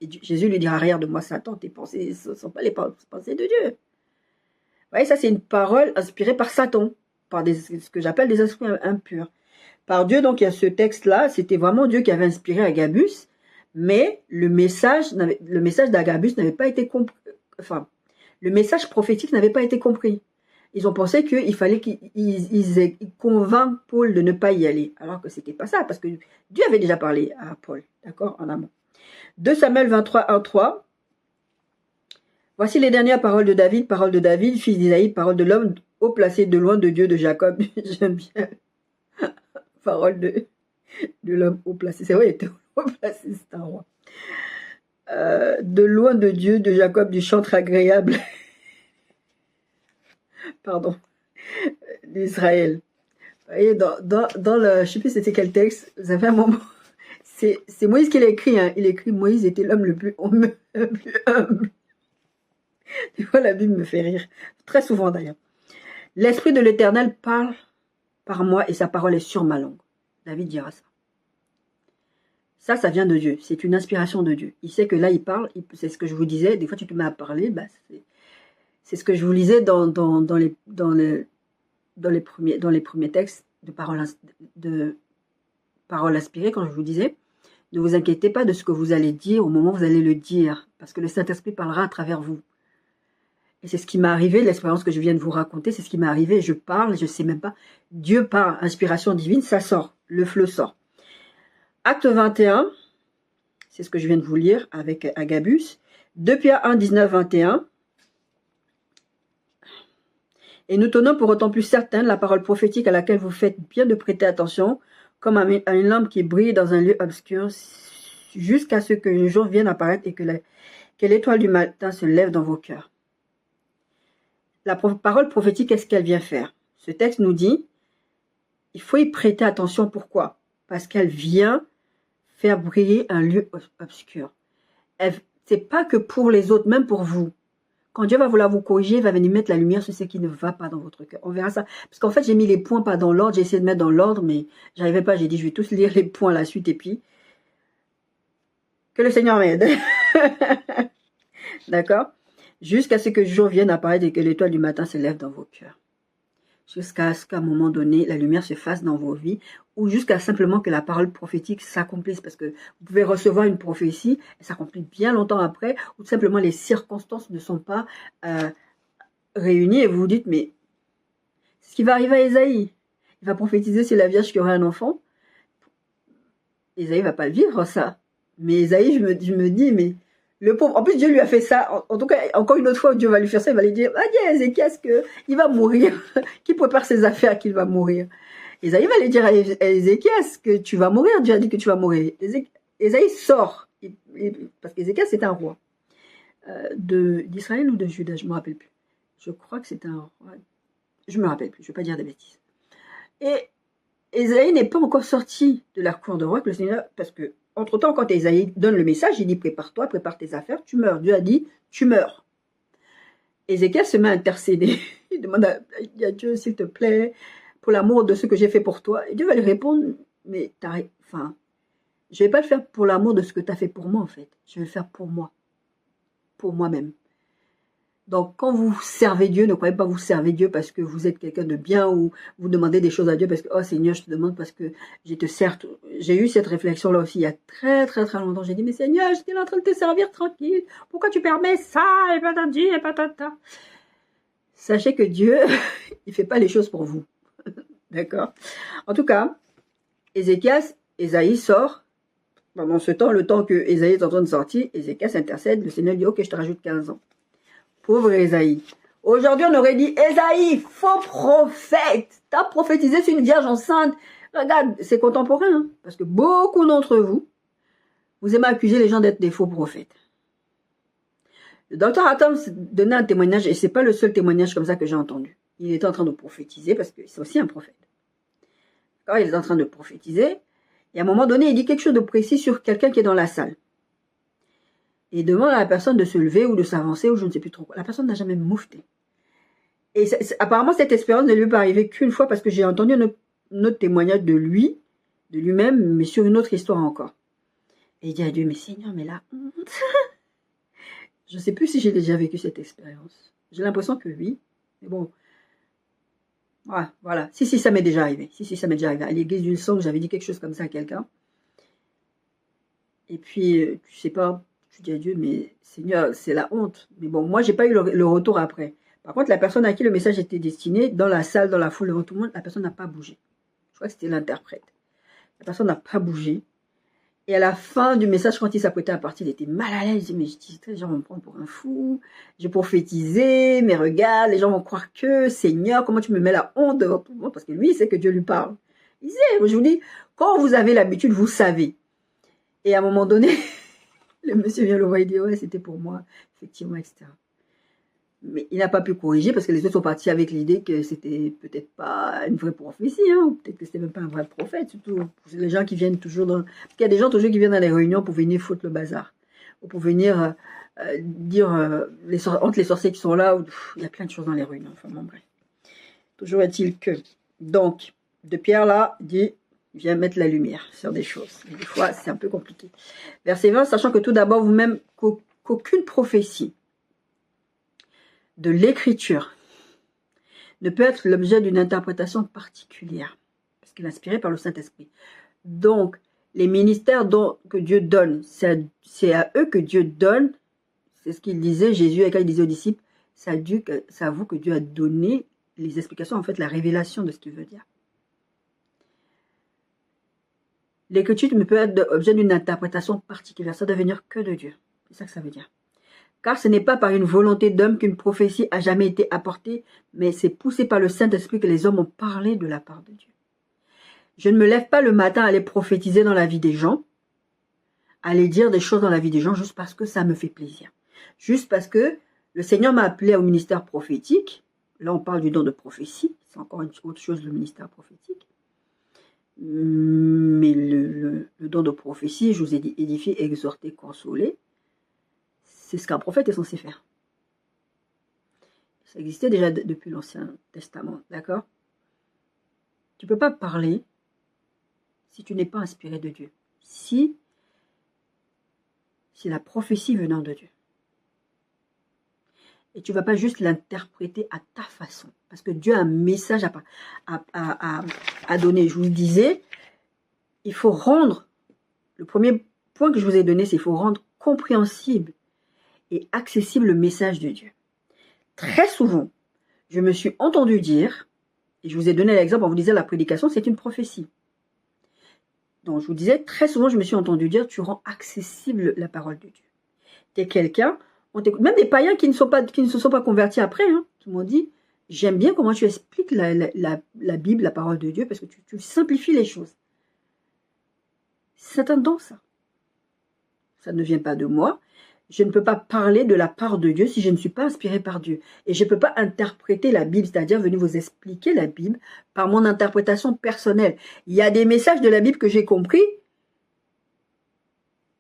Et Jésus lui dira, arrière de moi, Satan, tes pensées ne sont pas les pensées de Dieu. Vous voyez, ça, c'est une parole inspirée par Satan, par ce que j'appelle des esprits impurs. Par Dieu, donc, il y a ce texte-là, c'était vraiment Dieu qui avait inspiré Agabus, mais le message d'Agabus n'avait pas été compris. Enfin, le message prophétique n'avait pas été compris. Ils ont pensé qu'il fallait qu'ils convainquent Paul de ne pas y aller, alors que c'était pas ça, parce que Dieu avait déjà parlé à Paul, d'accord, en amont. 2 Samuel 23, 1, 3. Voici les dernières paroles de David, fils d'Isaïe, parole de l'homme haut placé de loin de Dieu de Jacob. J'aime bien. Parole de l'homme haut placé. C'est vrai, il était haut placé, c'est un roi. De loin de Dieu de Jacob, du chantre agréable. Pardon. D'Israël. Vous voyez, dans le, je ne sais plus c'était quel texte, vous avez un moment. C'est Moïse qui l'a écrit. Hein. Il écrit Moïse était l'homme le plus humble. Des fois, la Bible me fait rire. Très souvent d'ailleurs. L'Esprit de l'Éternel parle par moi et sa parole est sur ma langue. David dira ça. Ça vient de Dieu. C'est une inspiration de Dieu. Il sait que là, il parle. C'est ce que je vous disais. Des fois, tu te mets à parler. Bah, c'est ce que je vous lisais dans les premiers textes de paroles inspirées, quand je vous disais. Ne vous inquiétez pas de ce que vous allez dire au moment où vous allez le dire, parce que le Saint-Esprit parlera à travers vous. Et c'est ce qui m'est arrivé, l'expérience que je viens de vous raconter, c'est ce qui m'est arrivé. Je parle, je ne sais même pas. Dieu parle, inspiration divine, ça sort. le flot sort. Acte 21, c'est ce que je viens de vous lire avec Agabus. 2 Pierre 1, 19, 21. Et nous tenons pour autant plus certaine la parole prophétique à laquelle vous faites bien de prêter attention, comme à une lampe qui brille dans un lieu obscur, jusqu'à ce qu'un jour vienne apparaître et que l'étoile du matin se lève dans vos cœurs. La parole prophétique, qu'est-ce qu'elle vient faire? Ce texte nous dit, il faut y prêter attention. Pourquoi? Parce qu'elle vient faire briller un lieu obscur. C'est pas que pour les autres, même pour vous. Quand Dieu va vouloir vous corriger, il va venir mettre la lumière sur ce qui ne va pas dans votre cœur. On verra ça. Parce qu'en fait, j'ai mis les points pas dans l'ordre. J'ai essayé de mettre dans l'ordre, mais j'arrivais pas. J'ai dit, je vais tous lire les points à la suite et puis que le Seigneur m'aide. D'accord? Jusqu'à ce que le jour vienne apparaître et que l'étoile du matin se lève dans vos cœurs. Jusqu'à ce qu'à un moment donné, la lumière se fasse dans vos vies, ou jusqu'à simplement que la parole prophétique s'accomplisse, parce que vous pouvez recevoir une prophétie, elle s'accomplit bien longtemps après, ou tout simplement les circonstances ne sont pas réunies, et vous vous dites, mais c'est ce qui va arriver à Ésaïe. Il va prophétiser sur la Vierge qui aurait un enfant. Ésaïe ne va pas le vivre, ça. Mais Ésaïe, je me dis, mais le pauvre, en plus Dieu lui a fait ça, en tout cas, encore une autre fois, Dieu va lui faire ça, il va lui dire, ah, dis à Ézéchias qu'il va mourir, qu'il prépare ses affaires, qu'il va mourir. Ésaïe va lui dire à Ézéchias que tu vas mourir, Dieu a dit que tu vas mourir. Ésaïe sort, parce qu'Ézéchias c'est un roi d'Israël ou de Juda, je ne me rappelle plus. Je crois que c'est un roi, je ne me rappelle plus, je ne vais pas dire des bêtises. Et Ésaïe n'est pas encore sorti de la cour de roi, que le Seigneur, parce que entre-temps, quand Ésaïe donne le message, il dit, prépare-toi, prépare tes affaires, tu meurs. Dieu a dit, tu meurs. Ézéchias se met à intercéder. Il demande à Dieu, s'il te plaît, pour l'amour de ce que j'ai fait pour toi. Et Dieu va lui répondre, mais je ne vais pas le faire pour l'amour de ce que tu as fait pour moi, en fait. Je vais le faire pour moi, pour moi-même. Donc, quand vous servez Dieu, ne croyez pas vous servez Dieu parce que vous êtes quelqu'un de bien ou vous demandez des choses à Dieu parce que, oh Seigneur, je te demande parce que je te sers. J'ai eu cette réflexion-là aussi il y a très, très, très longtemps. J'ai dit, mais Seigneur, j'étais là en train de te servir tranquille. Pourquoi tu permets ça? Et patati, et patata. Sachez que Dieu, il ne fait pas les choses pour vous. D'accord? En tout cas, Ésaïe sort. Pendant ce temps, le temps que Ésaïe est en train de sortir, Ézéchias intercède. Le Seigneur dit, ok, je te rajoute 15 ans. Pauvre Ésaïe. Aujourd'hui, on aurait dit, Ésaïe, faux prophète. T'as prophétisé sur une vierge enceinte. Regarde, c'est contemporain. Hein, parce que beaucoup d'entre vous, vous aimez accuser les gens d'être des faux prophètes. Le docteur Atom donnait un témoignage, et c'est pas le seul témoignage comme ça que j'ai entendu. Il était en train de prophétiser, parce que c'est aussi un prophète. Quand il est en train de prophétiser, et à un moment donné, il dit quelque chose de précis sur quelqu'un qui est dans la salle. Et demande à la personne de se lever ou de s'avancer ou je ne sais plus trop quoi. La personne n'a jamais moufté. Et apparemment, cette expérience ne lui est pas arrivée qu'une fois parce que j'ai entendu un autre témoignage de lui-même, mais sur une autre histoire encore. Et il dit à Dieu, mais Seigneur, mais la honte. Je ne sais plus si j'ai déjà vécu cette expérience. J'ai l'impression que oui. Mais bon. Ouais, voilà. Si, ça m'est déjà arrivé. Si, ça m'est déjà arrivé. À l'église d'une sœur, j'avais dit quelque chose comme ça à quelqu'un. Et puis, tu sais pas... Je dis à Dieu, mais Seigneur, c'est la honte. Mais bon, moi, j'ai pas eu le retour après. Par contre, la personne à qui le message était destiné, dans la salle, dans la foule, devant tout le monde, la personne n'a pas bougé. Je crois que c'était l'interprète. La personne n'a pas bougé. Et à la fin du message, quand il s'apprêtait à partir, il était mal à l'aise. Il dit, mais les gens vont me prendre pour un fou. J'ai prophétisé, mais regarde, les gens vont croire que, Seigneur, comment tu me mets la honte devant tout le monde? Parce que lui, il sait que Dieu lui parle. Il sait, je vous dis, quand vous avez l'habitude, vous savez. Et à un moment donné... Le monsieur vient le voir et dit, ouais, c'était pour moi, effectivement, etc. Mais il n'a pas pu corriger parce que les autres sont partis avec l'idée que c'était peut-être pas une vraie prophétie, hein, ou peut-être que c'était même pas un vrai prophète, surtout pour les gens qui viennent toujours dans... Parce qu'il y a des gens toujours qui viennent dans les réunions pour venir foutre le bazar, ou pour venir dire, entre les sorciers qui sont là, il y a plein de choses dans les réunions, enfin bon, bref. Toujours est-il que... Donc, de Pierre là, dit... vient mettre la lumière sur des choses. Et des fois, c'est un peu compliqué. Verset 20, sachant que tout d'abord, vous-même, qu'aucune prophétie de l'écriture ne peut être l'objet d'une interprétation particulière, parce qu'elle est inspirée par le Saint-Esprit. Donc, les ministères que Dieu donne, c'est à eux que Dieu donne, c'est ce qu'il disait, Jésus, quand il disait aux disciples, c'est à vous que Dieu a donné les explications, en fait, la révélation de ce qu'il veut dire. L'écriture ne peut être objet d'une interprétation particulière. Ça doit venir que de Dieu. C'est ça que ça veut dire. Car ce n'est pas par une volonté d'homme qu'une prophétie a jamais été apportée, mais c'est poussé par le Saint-Esprit que les hommes ont parlé de la part de Dieu. Je ne me lève pas le matin à aller prophétiser dans la vie des gens, à aller dire des choses dans la vie des gens juste parce que ça me fait plaisir. Juste parce que le Seigneur m'a appelé au ministère prophétique. Là, on parle du don de prophétie. C'est encore une autre chose, le ministère prophétique. Mais le don de prophétie, je vous ai dit édifier, exhorter, consoler. C'est ce qu'un prophète est censé faire. Ça existait déjà depuis l'Ancien Testament, d'accord? Tu ne peux pas parler si tu n'es pas inspiré de Dieu. Si c'est la prophétie venant de Dieu. Et tu ne vas pas juste l'interpréter à ta façon. Parce que Dieu a un message à donner. Je vous le disais, il faut rendre, le premier point que je vous ai donné, c'est qu'il faut rendre compréhensible et accessible le message de Dieu. Très souvent, je me suis entendu dire, et je vous ai donné l'exemple, on vous disait la prédication, c'est une prophétie. Donc je vous disais, très souvent, je me suis entendu dire, tu rends accessible la parole de Dieu. Tu es quelqu'un, même des païens qui ne se sont pas convertis après, qui m'ont dit, j'aime bien comment tu expliques la Bible, la parole de Dieu, parce que tu simplifies les choses. C'est un don, ça. Ça ne vient pas de moi. Je ne peux pas parler de la part de Dieu si je ne suis pas inspiré par Dieu. Et je ne peux pas interpréter la Bible, c'est-à-dire venir vous expliquer la Bible par mon interprétation personnelle. Il y a des messages de la Bible que j'ai compris,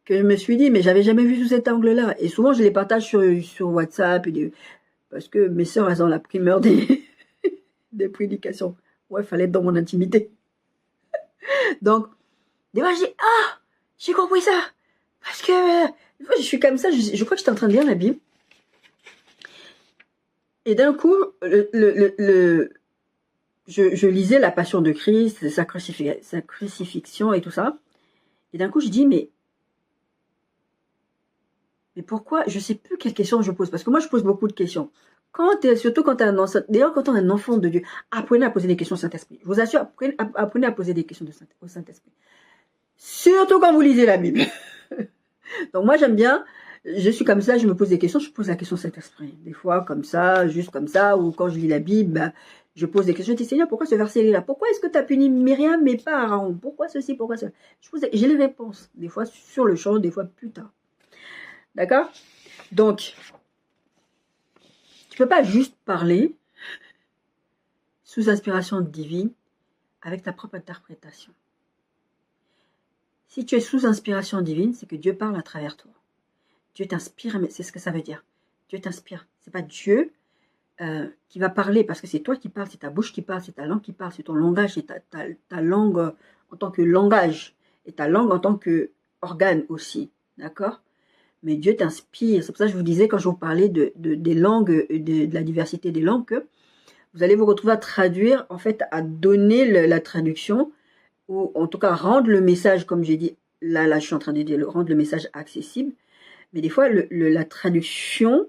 que je me suis dit, mais j'avais jamais vu sous cet angle-là. Et souvent, je les partage sur WhatsApp, parce que mes sœurs, elles ont la primeur des prédications. Ouais, il fallait être dans mon intimité. Donc, des fois, je dis, ah, j'ai compris ça. Parce que je suis comme ça, je crois que j'étais en train de lire la Bible. Et d'un coup, je lisais la Passion de Christ, sa crucifixion et tout ça. Et d'un coup, je dis, mais pourquoi? Je ne sais plus quelle question je pose. Parce que moi, je pose beaucoup de questions. Surtout quand tu es un enfant, d'ailleurs, quand on est un enfant de Dieu, apprenez à poser des questions au Saint-Esprit. Je vous assure, apprenez à poser des questions au Saint-Esprit. Surtout quand vous lisez la Bible. Donc moi, j'aime bien, je suis comme ça, je me pose des questions, je pose la question au Saint-Esprit. Des fois, comme ça, juste comme ça, ou quand je lis la Bible, je pose des questions. Je dis, Seigneur, pourquoi ce verset est là? Pourquoi est-ce que tu as puni Myriam, mais pas Aaron? Pourquoi ceci, pourquoi cela? J'ai les réponses. Des fois sur le champ, des fois plus tard. D'accord? Donc, tu ne peux pas juste parler sous inspiration divine avec ta propre interprétation. Si tu es sous inspiration divine, c'est que Dieu parle à travers toi. Dieu t'inspire, mais c'est ce que ça veut dire. Dieu t'inspire. Ce n'est pas Dieu qui va parler, parce que c'est toi qui parles, c'est ta bouche qui parle, c'est ta langue qui parle, c'est ton langage, c'est ta langue en tant que langage, et ta langue en tant qu'organe aussi. D'accord? Mais Dieu t'inspire. C'est pour ça que je vous disais, quand je vous parlais des langues, de la diversité des langues, que vous allez vous retrouver à traduire, en fait, à donner la traduction, ou en tout cas rendre le message, comme j'ai dit, là je suis en train de dire, rendre le message accessible. Mais des fois, la traduction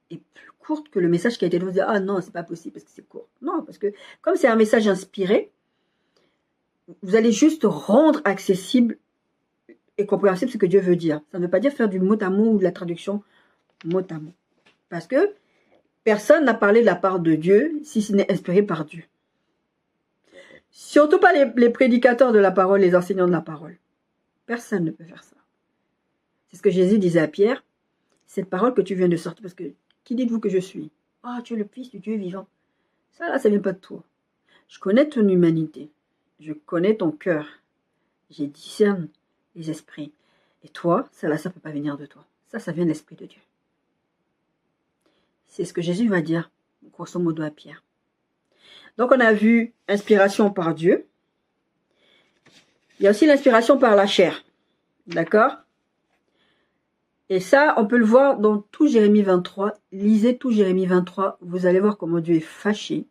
est plus courte que le message qui a été donné. Vous dire, ah non, c'est pas possible parce que c'est court. Non, parce que comme c'est un message inspiré, vous allez juste rendre accessible et compréhensible ce que Dieu veut dire. Ça ne veut pas dire faire du mot à mot ou de la traduction mot à mot. Parce que personne n'a parlé de la part de Dieu si ce n'est inspiré par Dieu. Surtout pas les prédicateurs de la parole, les enseignants de la parole. Personne ne peut faire ça. C'est ce que Jésus disait à Pierre. Cette parole que tu viens de sortir, parce que qui dites-vous que je suis? Ah, tu es le Fils du Dieu vivant. Ça là, ça vient pas de toi. Je connais ton humanité. Je connais ton cœur. Je discerne les esprits. Et toi, ça là, ça peut pas venir de toi. Ça vient de l'Esprit de Dieu. C'est ce que Jésus va dire, grosso modo à Pierre. Donc on a vu inspiration par Dieu. Il y a aussi l'inspiration par la chair. D'accord? Et ça, on peut le voir dans tout Jérémie 23. Lisez tout Jérémie 23. Vous allez voir comment Dieu est fâché.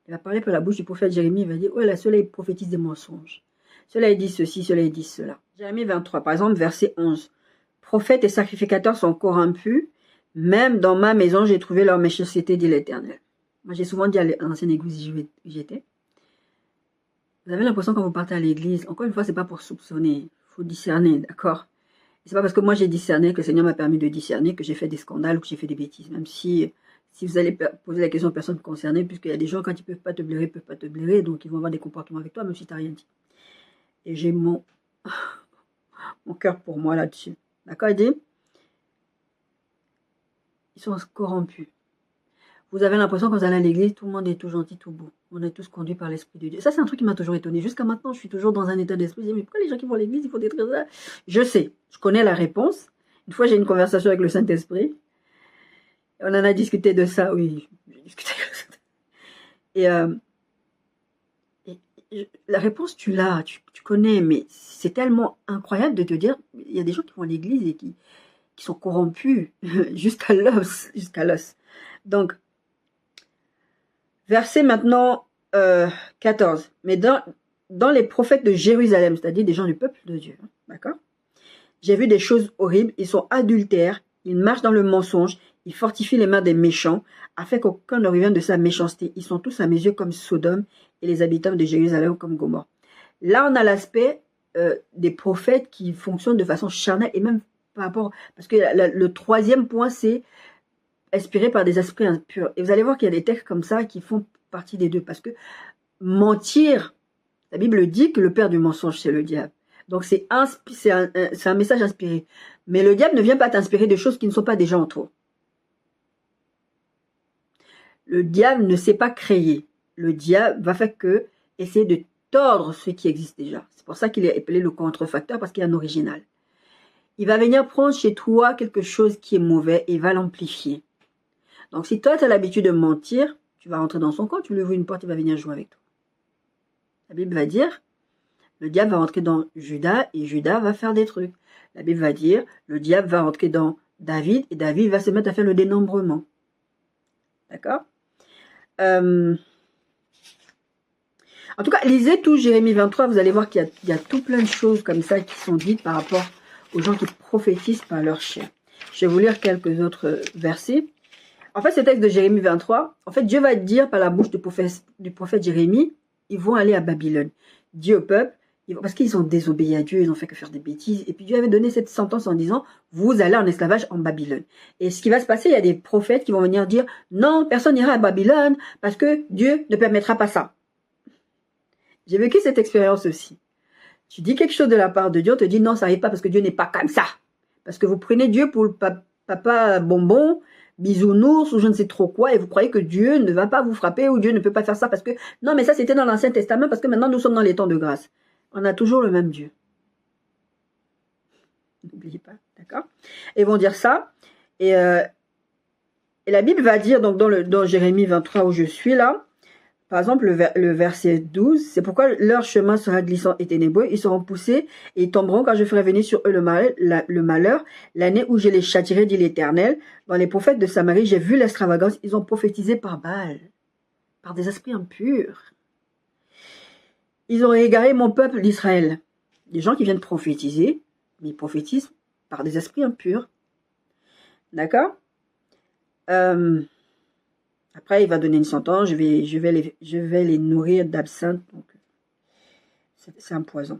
Il va parler par la bouche du prophète Jérémie. Il va dire, oh là, cela il prophétise des mensonges. Cela il dit ceci, cela il dit cela. Jérémie 23, par exemple, verset 11. Prophètes et sacrificateurs sont corrompus. Même dans ma maison, j'ai trouvé leur méchanceté, dit l'Éternel. Moi, j'ai souvent dit à l'ancienne église où j'étais, Vous avez l'impression quand vous partez à l'église, encore une fois, c'est pas pour soupçonner, il faut discerner, d'accord? C'est pas parce que moi j'ai discerné, que le Seigneur m'a permis de discerner, que j'ai fait des scandales ou que j'ai fait des bêtises. Même si vous allez poser la question aux personnes concernées, puisqu'il y a des gens, quand ils peuvent pas te blairer, ils peuvent pas te blairer, donc ils vont avoir des comportements avec toi, même si tu n'as rien dit. Et j'ai mon cœur pour moi là-dessus. D'accord? Il dit, ils sont corrompus. Vous avez l'impression quand vous allez à l'église, tout le monde est tout gentil, tout beau. On est tous conduits par l'Esprit de Dieu. Ça, c'est un truc qui m'a toujours étonné. Jusqu'à maintenant, je suis toujours dans un état d'esprit. Je dis, mais pourquoi les gens qui vont à l'église, il faut des trucs ça? Je sais, je connais la réponse. Une fois, j'ai eu une conversation avec le Saint-Esprit. On en a discuté de ça, oui. J'ai discuté avec le Saint-Esprit. Et la réponse, tu l'as, tu connais, mais c'est tellement incroyable de te dire, il y a des gens qui vont à l'église et qui sont corrompus jusqu'à l'os. Donc, verset maintenant 14. Mais dans les prophètes de Jérusalem, c'est-à-dire des gens du peuple de Dieu, hein, d'accord? J'ai vu des choses horribles, ils sont adultères, ils marchent dans le mensonge, ils fortifient les mains des méchants, afin qu'aucun ne revienne de sa méchanceté. Ils sont tous à mes yeux comme Sodome et les habitants de Jérusalem comme Gomorrhe. Là, on a l'aspect des prophètes qui fonctionnent de façon charnelle et même par rapport... Parce que le troisième point, c'est inspiré par des esprits impurs. Et vous allez voir qu'il y a des textes comme ça qui font partie des deux. Parce que mentir, la Bible dit que le père du mensonge, c'est le diable. Donc c'est un message inspiré. Mais le diable ne vient pas t'inspirer de choses qui ne sont pas déjà en toi. Le diable ne sait pas créer. Le diable va faire que essayer de tordre ce qui existe déjà. C'est pour ça qu'il est appelé le contrefacteur, parce qu'il y a un original. Il va venir prendre chez toi quelque chose qui est mauvais et va l'amplifier. Donc si toi tu as l'habitude de mentir, tu vas rentrer dans son camp, tu lui ouvres une porte, il va venir jouer avec toi. La Bible va dire, le diable va rentrer dans Judas et Judas va faire des trucs. La Bible va dire, le diable va rentrer dans David et David va se mettre à faire le dénombrement. D'accord? En tout cas, lisez tout Jérémie 23, vous allez voir qu'il y a tout plein de choses comme ça qui sont dites par rapport aux gens qui prophétisent par leur chair. Je vais vous lire quelques autres versets. En fait, ce texte de Jérémie 23, en fait, Dieu va dire par la bouche du prophète Jérémie, ils vont aller à Babylone. Dit au peuple, parce qu'ils ont désobéi à Dieu, ils n'ont fait que faire des bêtises. Et puis Dieu avait donné cette sentence en disant, vous allez en esclavage en Babylone. Et ce qui va se passer, il y a des prophètes qui vont venir dire, non, personne n'ira à Babylone parce que Dieu ne permettra pas ça. J'ai vécu cette expérience aussi. Tu dis quelque chose de la part de Dieu, on te dit, non, ça n'arrive pas parce que Dieu n'est pas comme ça. Parce que vous prenez Dieu pour le papa bonbon, bisounours ou je ne sais trop quoi, et vous croyez que Dieu ne va pas vous frapper ou Dieu ne peut pas faire ça parce que, non, mais ça c'était dans l'Ancien Testament parce que maintenant nous sommes dans les temps de grâce. On a toujours le même Dieu. N'oubliez pas, d'accord? Et ils vont dire ça. Et la Bible va dire, donc dans Jérémie 23 où je suis là, par exemple le verset 12, c'est pourquoi leur chemin sera glissant et ténébreux, ils seront poussés et ils tomberont quand je ferai venir sur eux le malheur, l'année où je les châtirai, dit l'Éternel. Dans les prophètes de Samarie, j'ai vu l'extravagance, ils ont prophétisé par Baal, par des esprits impurs. Ils ont égaré mon peuple d'Israël. Des gens qui viennent prophétiser, mais ils prophétisent par des esprits impurs. D'accord? Après, il va donner une sentence, je vais les nourrir d'absinthe. Donc, c'est un poison.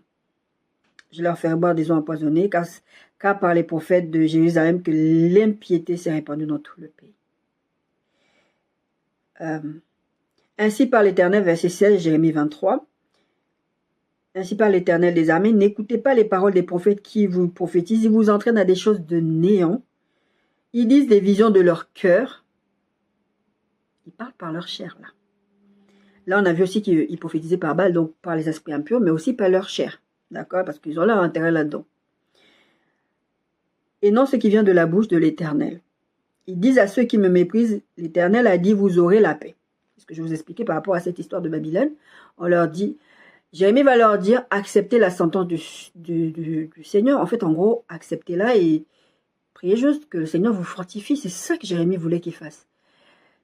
Je leur ferai boire des eaux empoisonnées, car par les prophètes de Jérusalem que l'impiété s'est répandue dans tout le pays. Ainsi par l'Éternel, verset 16, Jérémie 23. Ainsi par l'Éternel des armées, n'écoutez pas les paroles des prophètes qui vous prophétisent, ils vous entraînent à des choses de néant. Ils disent des visions de leur cœur. Ils parlent par leur chair, là. Là, on a vu aussi qu'ils prophétisaient par Baal, donc par les esprits impurs, mais aussi par leur chair. D'accord? Parce qu'ils ont leur intérêt là-dedans. Et non ce qui vient de la bouche de l'Éternel. Ils disent à ceux qui me méprisent, l'Éternel a dit, vous aurez la paix. C'est ce que je vous expliquais par rapport à cette histoire de Babylone. On leur dit, Jérémie va leur dire, acceptez la sentence du Seigneur. En fait, en gros, acceptez-la et priez juste que le Seigneur vous fortifie. C'est ça que Jérémie voulait qu'il fasse.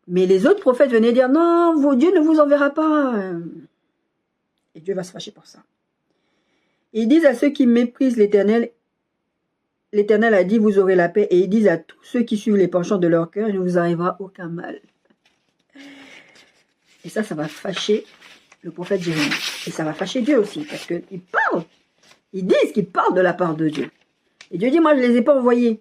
Mais les autres prophètes venaient dire, non, Dieu ne vous enverra pas. Et Dieu va se fâcher pour ça. Et ils disent à ceux qui méprisent l'Éternel, l'Éternel a dit, vous aurez la paix. Et ils disent à tous ceux qui suivent les penchants de leur cœur, il ne vous arrivera aucun mal. Et ça va fâcher le prophète Jérémie. Et ça va fâcher Dieu aussi, parce qu'ils parlent. Ils disent qu'ils parlent de la part de Dieu. Et Dieu dit, moi je ne les ai pas envoyés.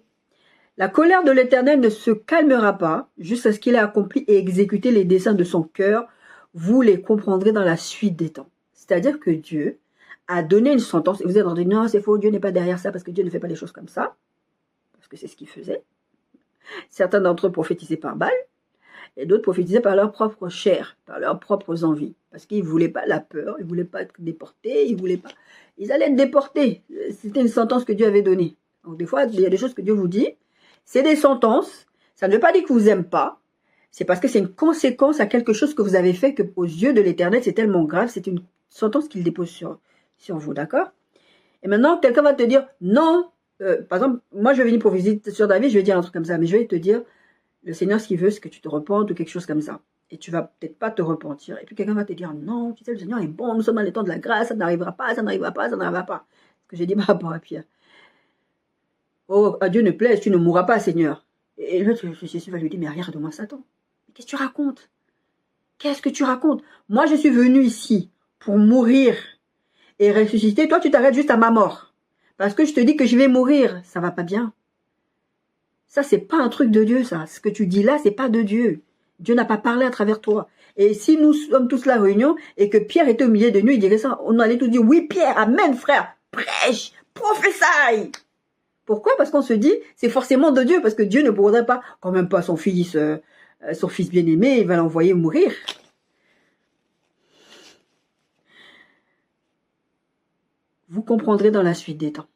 La colère de l'Éternel ne se calmera pas jusqu'à ce qu'il ait accompli et exécuté les desseins de son cœur. Vous les comprendrez dans la suite des temps. C'est-à-dire que Dieu a donné une sentence. Et vous êtes en train de dire, non, c'est faux, Dieu n'est pas derrière ça parce que Dieu ne fait pas les choses comme ça. Parce que c'est ce qu'il faisait. Certains d'entre eux prophétisaient par Baal et d'autres prophétisaient par leur propre chair, par leurs propres envies. Parce qu'ils ne voulaient pas la peur, ils ne voulaient pas être déportés, ils voulaient pas. Ils allaient être déportés. C'était une sentence que Dieu avait donnée. Donc des fois, il y a des choses que Dieu vous dit. C'est des sentences. Ça ne veut pas dire qu'il ne vous aime pas. C'est parce que c'est une conséquence à quelque chose que vous avez fait que aux yeux de l'Éternel, c'est tellement grave. C'est une sentence qu'il dépose sur vous, d'accord? Et maintenant, quelqu'un va te dire, non. Par exemple, moi, je vais venir pour visiter sur David, je vais dire un truc comme ça. Mais je vais te dire, le Seigneur, ce qu'il veut, c'est que tu te repentes ou quelque chose comme ça. Et tu vas peut-être pas te repentir. Et puis quelqu'un va te dire, non, tu sais, le Seigneur est bon, nous sommes dans les temps de la grâce, ça n'arrivera pas, ça n'arrivera pas, ça n'arrivera pas. Ce que j'ai dit par rapport à Pierre. Oh, à Dieu ne plaise, tu ne mourras pas, Seigneur. Et là, Jésus va lui dire, mais regarde-moi Satan. Qu'est-ce que tu racontes? Qu'est-ce que tu racontes? Moi, je suis venu ici pour mourir et ressusciter. Toi, tu t'arrêtes juste à ma mort. Parce que je te dis que je vais mourir. Ça va pas bien. Ça, c'est pas un truc de Dieu, ça. Ce que tu dis là, c'est pas de Dieu. Dieu n'a pas parlé à travers toi. Et si nous sommes tous la réunion et que Pierre était au milieu de nous, il dirait ça, on allait tous dire, oui, Pierre, amen, frère, prêche, prophétie. Pourquoi? Parce qu'on se dit, c'est forcément de Dieu, parce que Dieu ne pourrait pas, quand même pas son fils bien-aimé, il va l'envoyer mourir. Vous comprendrez dans la suite des temps.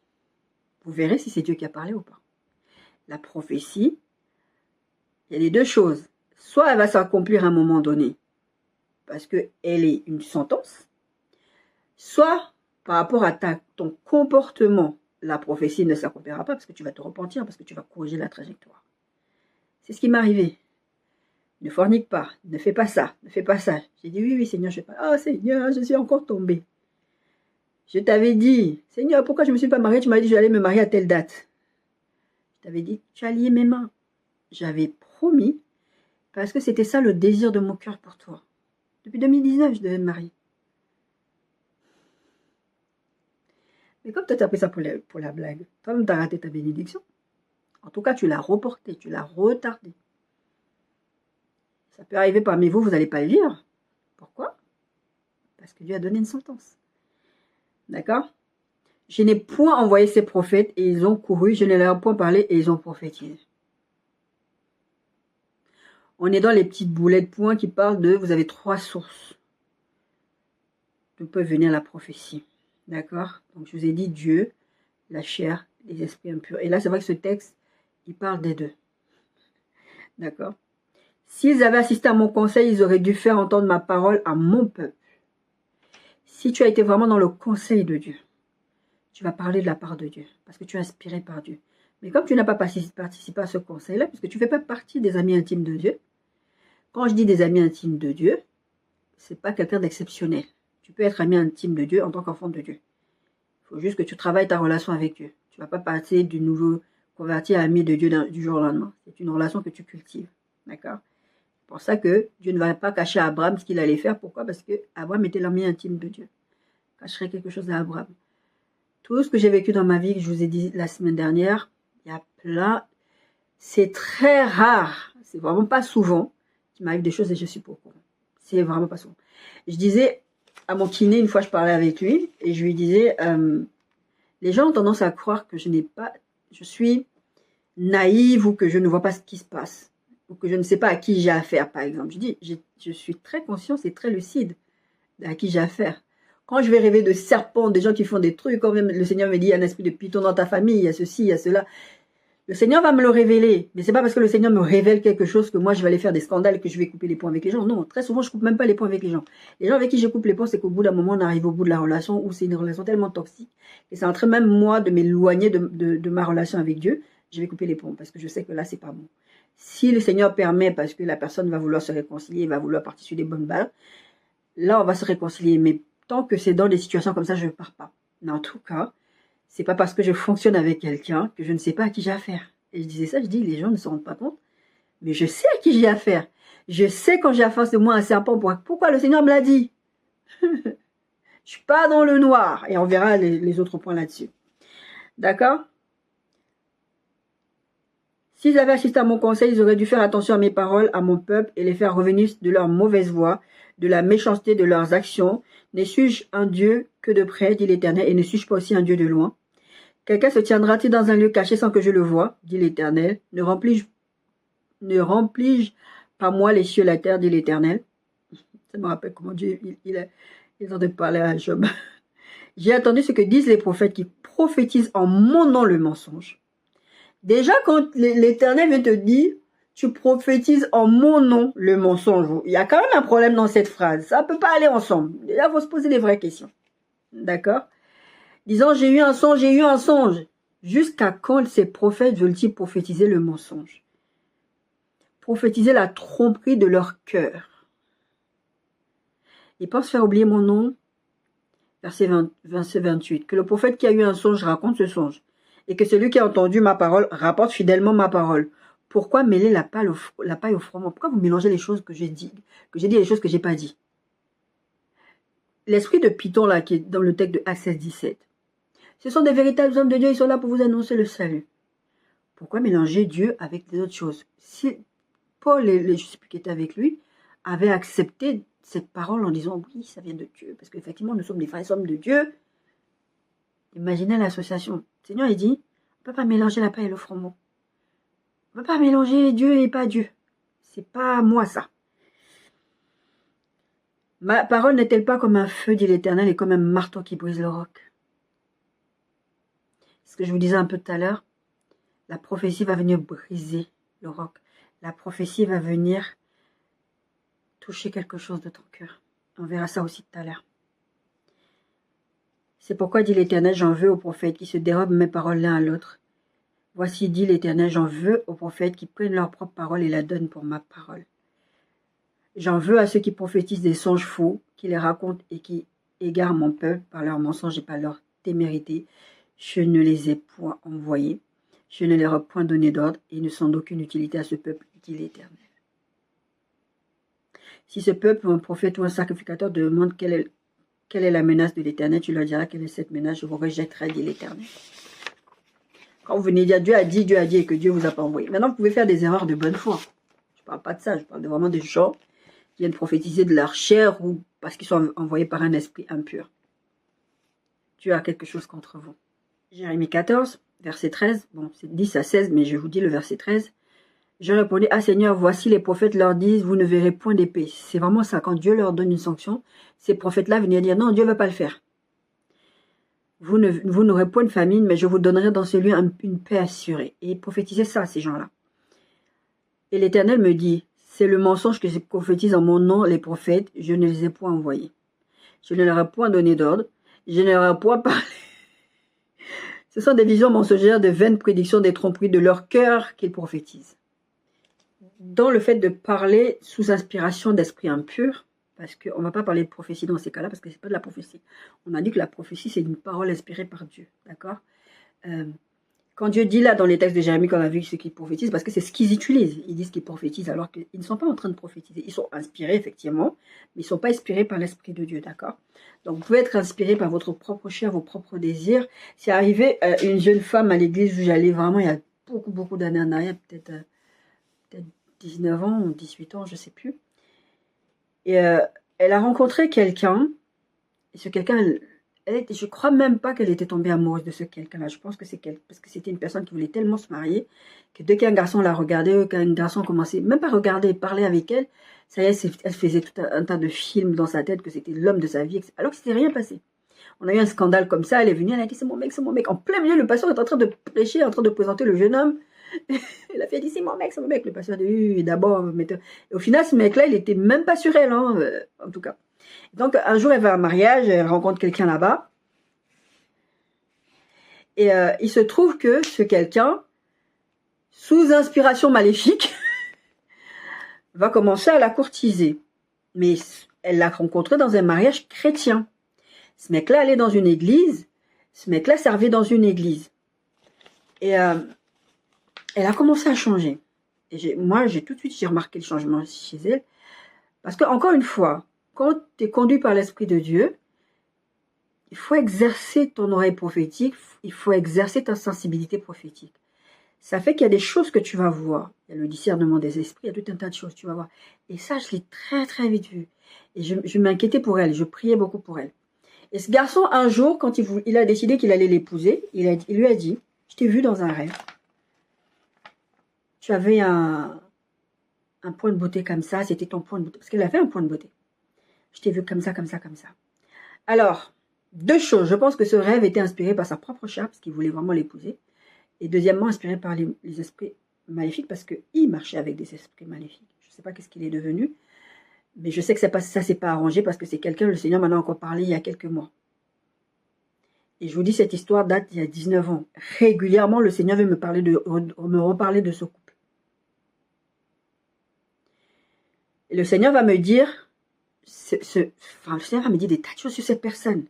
Vous verrez si c'est Dieu qui a parlé ou pas. La prophétie, il y a les deux choses. Soit elle va s'accomplir à un moment donné, parce qu'elle est une sentence, soit par rapport à ton comportement, la prophétie ne s'accomplira pas parce que tu vas te repentir, parce que tu vas corriger la trajectoire. C'est ce qui m'est arrivé. Ne fornique pas, ne fais pas ça, ne fais pas ça. J'ai dit, oui, oui, Seigneur, je ne fais pas. Oh, Seigneur, je suis encore tombée. Je t'avais dit, Seigneur, pourquoi je ne me suis pas mariée? Tu m'avais dit, j'allais me marier à telle date. Je t'avais dit, tu as lié mes mains. J'avais promis, parce que c'était ça le désir de mon cœur pour toi. Depuis 2019, je devais me marier. Mais comme toi, tu as pris ça pour la blague, toi-même, tu as raté ta bénédiction. En tout cas, tu l'as reportée, tu l'as retardée. Ça peut arriver parmi vous, vous n'allez pas le lire. Pourquoi? Parce que Dieu a donné une sentence. D'accord? Je n'ai point envoyé ces prophètes et ils ont couru, je ne leur ai point parlé et ils ont prophétisé. On est dans les petites boulets de points qui parlent de, vous avez 3 sources d'où peut venir la prophétie. D'accord? Donc je vous ai dit Dieu, la chair, les esprits impurs. Et là, c'est vrai que ce texte, il parle des deux. D'accord? S'ils avaient assisté à mon conseil, ils auraient dû faire entendre ma parole à mon peuple. Si tu as été vraiment dans le conseil de Dieu, tu vas parler de la part de Dieu, parce que tu es inspiré par Dieu. Mais comme tu n'as pas participé à ce conseil-là, puisque tu ne fais pas partie des amis intimes de Dieu, quand je dis des amis intimes de Dieu, ce n'est pas quelqu'un d'exceptionnel. Tu peux être ami intime de Dieu en tant qu'enfant de Dieu. Il faut juste que tu travailles ta relation avec Dieu. Tu ne vas pas passer du nouveau converti à ami de Dieu du jour au lendemain. C'est une relation que tu cultives. D'accord? C'est pour ça que Dieu ne va pas cacher à Abraham ce qu'il allait faire. Pourquoi? Parce que Abraham était l'ami intime de Dieu. Il cacherait quelque chose à Abraham. Tout ce que j'ai vécu dans ma vie, que je vous ai dit la semaine dernière, il y a plein. C'est très rare. C'est vraiment pas souvent qu'il m'arrive des choses et je suis pas au courant. C'est vraiment pas souvent. Je disais à mon kiné, une fois je parlais avec lui, et je lui disais, les gens ont tendance à croire que je suis naïve ou que je ne vois pas ce qui se passe, ou que je ne sais pas à qui j'ai affaire, par exemple. Je dis, je suis très consciente et très lucide à qui j'ai affaire. Quand je vais rêver de serpents, des gens qui font des trucs, quand même le Seigneur me dit, il y a un esprit de python dans ta famille, il y a ceci, il y a cela. Le Seigneur va me le révéler, mais c'est pas parce que le Seigneur me révèle quelque chose que moi je vais aller faire des scandales et que je vais couper les ponts avec les gens. Non, très souvent je coupe même pas les ponts avec les gens. Les gens avec qui je coupe les ponts, c'est qu'au bout d'un moment on arrive au bout de la relation où c'est une relation tellement toxique et c'est en train même moi de m'éloigner de ma relation avec Dieu. Je vais couper les ponts parce que je sais que là c'est pas bon. Si le Seigneur permet, parce que la personne va vouloir se réconcilier, va vouloir partir sur des bonnes balles, là on va se réconcilier. Mais tant que c'est dans des situations comme ça, je ne pars pas. Mais en tout cas, c'est pas parce que je fonctionne avec quelqu'un que je ne sais pas à qui j'ai affaire. Et je disais ça, je dis, les gens ne se rendent pas compte, mais je sais à qui j'ai affaire. Je sais quand j'ai en face de moi un serpent, pourquoi le Seigneur me l'a dit. Je suis pas dans le noir. Et on verra les autres points là-dessus. D'accord? S'ils avaient assisté à mon conseil, ils auraient dû faire attention à mes paroles, à mon peuple, et les faire revenir de leur mauvaise voie, de la méchanceté de leurs actions. Ne suis-je un Dieu que de près, dit l'Éternel, et ne suis-je pas aussi un Dieu de loin? Quelqu'un se tiendra-t-il dans un lieu caché sans que je le voie, dit l'Éternel? Ne remplis-je pas moi les cieux et la terre, dit l'Éternel? Ça me rappelle comment Dieu, il est en train de parler à Job. J'ai entendu ce que disent les prophètes qui prophétisent en mon nom le mensonge. Déjà, quand l'Éternel vient te dire, tu prophétises en mon nom le mensonge, il y a quand même un problème dans cette phrase. Ça ne peut pas aller ensemble. Déjà, il faut se poser des vraies questions. D'accord? Disant, j'ai eu un songe, j'ai eu un songe. Jusqu'à quand ces prophètes veulent-ils prophétiser le mensonge? Prophétiser la tromperie de leur cœur. Ils pensent faire oublier mon nom. Verset 28. Que le prophète qui a eu un songe raconte ce songe. Et que celui qui a entendu ma parole rapporte fidèlement ma parole. Pourquoi mêler la paille au froment? Pourquoi vous mélangez les choses que j'ai dit et les choses que j'ai pas dit? L'esprit de Python, là, qui est dans le texte de Actes 16, 17. Ce sont des véritables hommes de Dieu, ils sont là pour vous annoncer le salut. Pourquoi mélanger Dieu avec des autres choses? Si Paul et je ne sais plus qui était avec lui, avaient accepté cette parole en disant oui, ça vient de Dieu, parce qu'effectivement, nous sommes des vrais hommes de Dieu. Imaginez l'association. Le Seigneur, il dit, on ne peut pas mélanger la paille et le froment. On ne peut pas mélanger Dieu et pas Dieu. C'est pas moi, ça. Ma parole n'est-elle pas comme un feu, dit l'Éternel, et comme un marteau qui brise le roc? Ce que je vous disais un peu tout à l'heure, la prophétie va venir briser le roc. La prophétie va venir toucher quelque chose de ton cœur. On verra ça aussi tout à l'heure. C'est pourquoi, dit l'Éternel, j'en veux aux prophètes qui se dérobent mes paroles l'un à l'autre. Voici, dit l'Éternel, j'en veux aux prophètes qui prennent leur propre parole et la donnent pour ma parole. J'en veux à ceux qui prophétisent des songes faux, qui les racontent et qui égarent mon peuple par leurs mensonges et par leur témérité. Je ne les ai point envoyés, je ne leur ai point donné d'ordre, et ils ne sont d'aucune utilité à ce peuple, dit l'Éternel. Si ce peuple ou un prophète ou un sacrificateur demande quelle est la menace de l'Éternel, tu leur diras quelle est cette menace, je vous rejetterai, dit l'Éternel. Quand vous venez dire Dieu a dit et que Dieu ne vous a pas envoyé. Maintenant, vous pouvez faire des erreurs de bonne foi. Je ne parle pas de ça, je parle vraiment des gens qui viennent prophétiser de leur chair ou parce qu'ils sont envoyés par un esprit impur. Dieu a quelque chose contre vous. Jérémie 14, verset 13. Bon, c'est 10 à 16, mais je vous dis le verset 13. Je répondis, ah Seigneur, voici les prophètes leur disent, vous ne verrez point d'épée. C'est vraiment ça, quand Dieu leur donne une sanction, ces prophètes-là venaient dire, non, Dieu ne va pas le faire. Vous n'aurez point de famine, mais je vous donnerai dans ce lieu une paix assurée. Et ils prophétisaient ça, ces gens-là. Et l'Éternel me dit, c'est le mensonge que je prophétise en mon nom, les prophètes, je ne les ai point envoyés. Je ne leur ai point donné d'ordre, je ne leur ai point parlé. Ce sont des visions mensongères, de vaines prédictions, des tromperies de leur cœur qu'ils prophétisent. Dans le fait de parler sous inspiration d'esprit impur, parce qu'on ne va pas parler de prophétie dans ces cas-là, parce que ce n'est pas de la prophétie. On a dit que la prophétie, c'est une parole inspirée par Dieu, d'accord? Quand Dieu dit là, dans les textes de Jérémie, qu'on a vu ce qu'ils prophétisent, parce que c'est ce qu'ils utilisent. Ils disent qu'ils prophétisent, alors qu'ils ne sont pas en train de prophétiser. Ils sont inspirés, effectivement, mais ils ne sont pas inspirés par l'Esprit de Dieu, d'accord? Donc, vous pouvez être inspiré par votre propre chair, vos propres désirs. C'est arrivé une jeune femme à l'église où j'allais vraiment, il y a beaucoup d'années en arrière, peut-être 19 ans ou 18 ans, je ne sais plus. Et elle a rencontré quelqu'un, et ce quelqu'un, je ne crois même pas qu'elle était tombée amoureuse de ce quelqu'un-là. Je pense que c'est parce que c'était une personne qui voulait tellement se marier, que dès qu'un garçon la regardait, qu'un garçon commençait, même pas regarder, parler avec elle, ça y est, elle faisait tout un tas de films dans sa tête, que c'était l'homme de sa vie, alors que c'était rien passé. On a eu un scandale comme ça, elle est venue, elle a dit c'est mon mec, c'est mon mec. En plein milieu, le pasteur est en train de prêcher, en train de présenter le jeune homme. Elle a fait, dit c'est mon mec, c'est mon mec. Le pasteur a dit oui, d'abord. Et au final, ce mec-là, il était même pas sur elle, hein, en tout cas. Donc, un jour, elle va à un mariage, elle rencontre quelqu'un là-bas. Et il se trouve que ce quelqu'un, sous inspiration maléfique, va commencer à la courtiser. Mais elle l'a rencontré dans un mariage chrétien. Ce mec-là allait dans une église. Ce mec-là servait dans une église. Et elle a commencé à changer. Et moi, tout de suite, j'ai remarqué le changement chez elle. Parce que, encore une fois, quand tu es conduit par l'Esprit de Dieu, il faut exercer ton oreille prophétique, il faut exercer ta sensibilité prophétique. Ça fait qu'il y a des choses que tu vas voir. Il y a le discernement des esprits, il y a tout un tas de choses que tu vas voir. Et ça, je l'ai très très vite vu. Et je m'inquiétais pour elle, je priais beaucoup pour elle. Et ce garçon, un jour, quand il a décidé qu'il allait l'épouser, il lui a dit, je t'ai vu dans un rêve. Tu avais un point de beauté comme ça, c'était ton point de beauté. Parce qu'elle avait un point de beauté. Je t'ai vu comme ça, comme ça, comme ça. Alors, deux choses. Je pense que ce rêve était inspiré par sa propre chair, parce qu'il voulait vraiment l'épouser. Et deuxièmement, inspiré par les esprits maléfiques, parce qu'il marchait avec des esprits maléfiques. Je ne sais pas qu'est-ce qu'il est devenu, mais je sais que ça ne s'est pas arrangé, parce que c'est quelqu'un, le Seigneur m'en a encore parlé il y a quelques mois. Et je vous dis, cette histoire date d'il y a 19 ans. Régulièrement, le Seigneur veut me reparler de ce couple. Et le Seigneur va me dire, le Seigneur va me dire des tas de choses sur cette personne.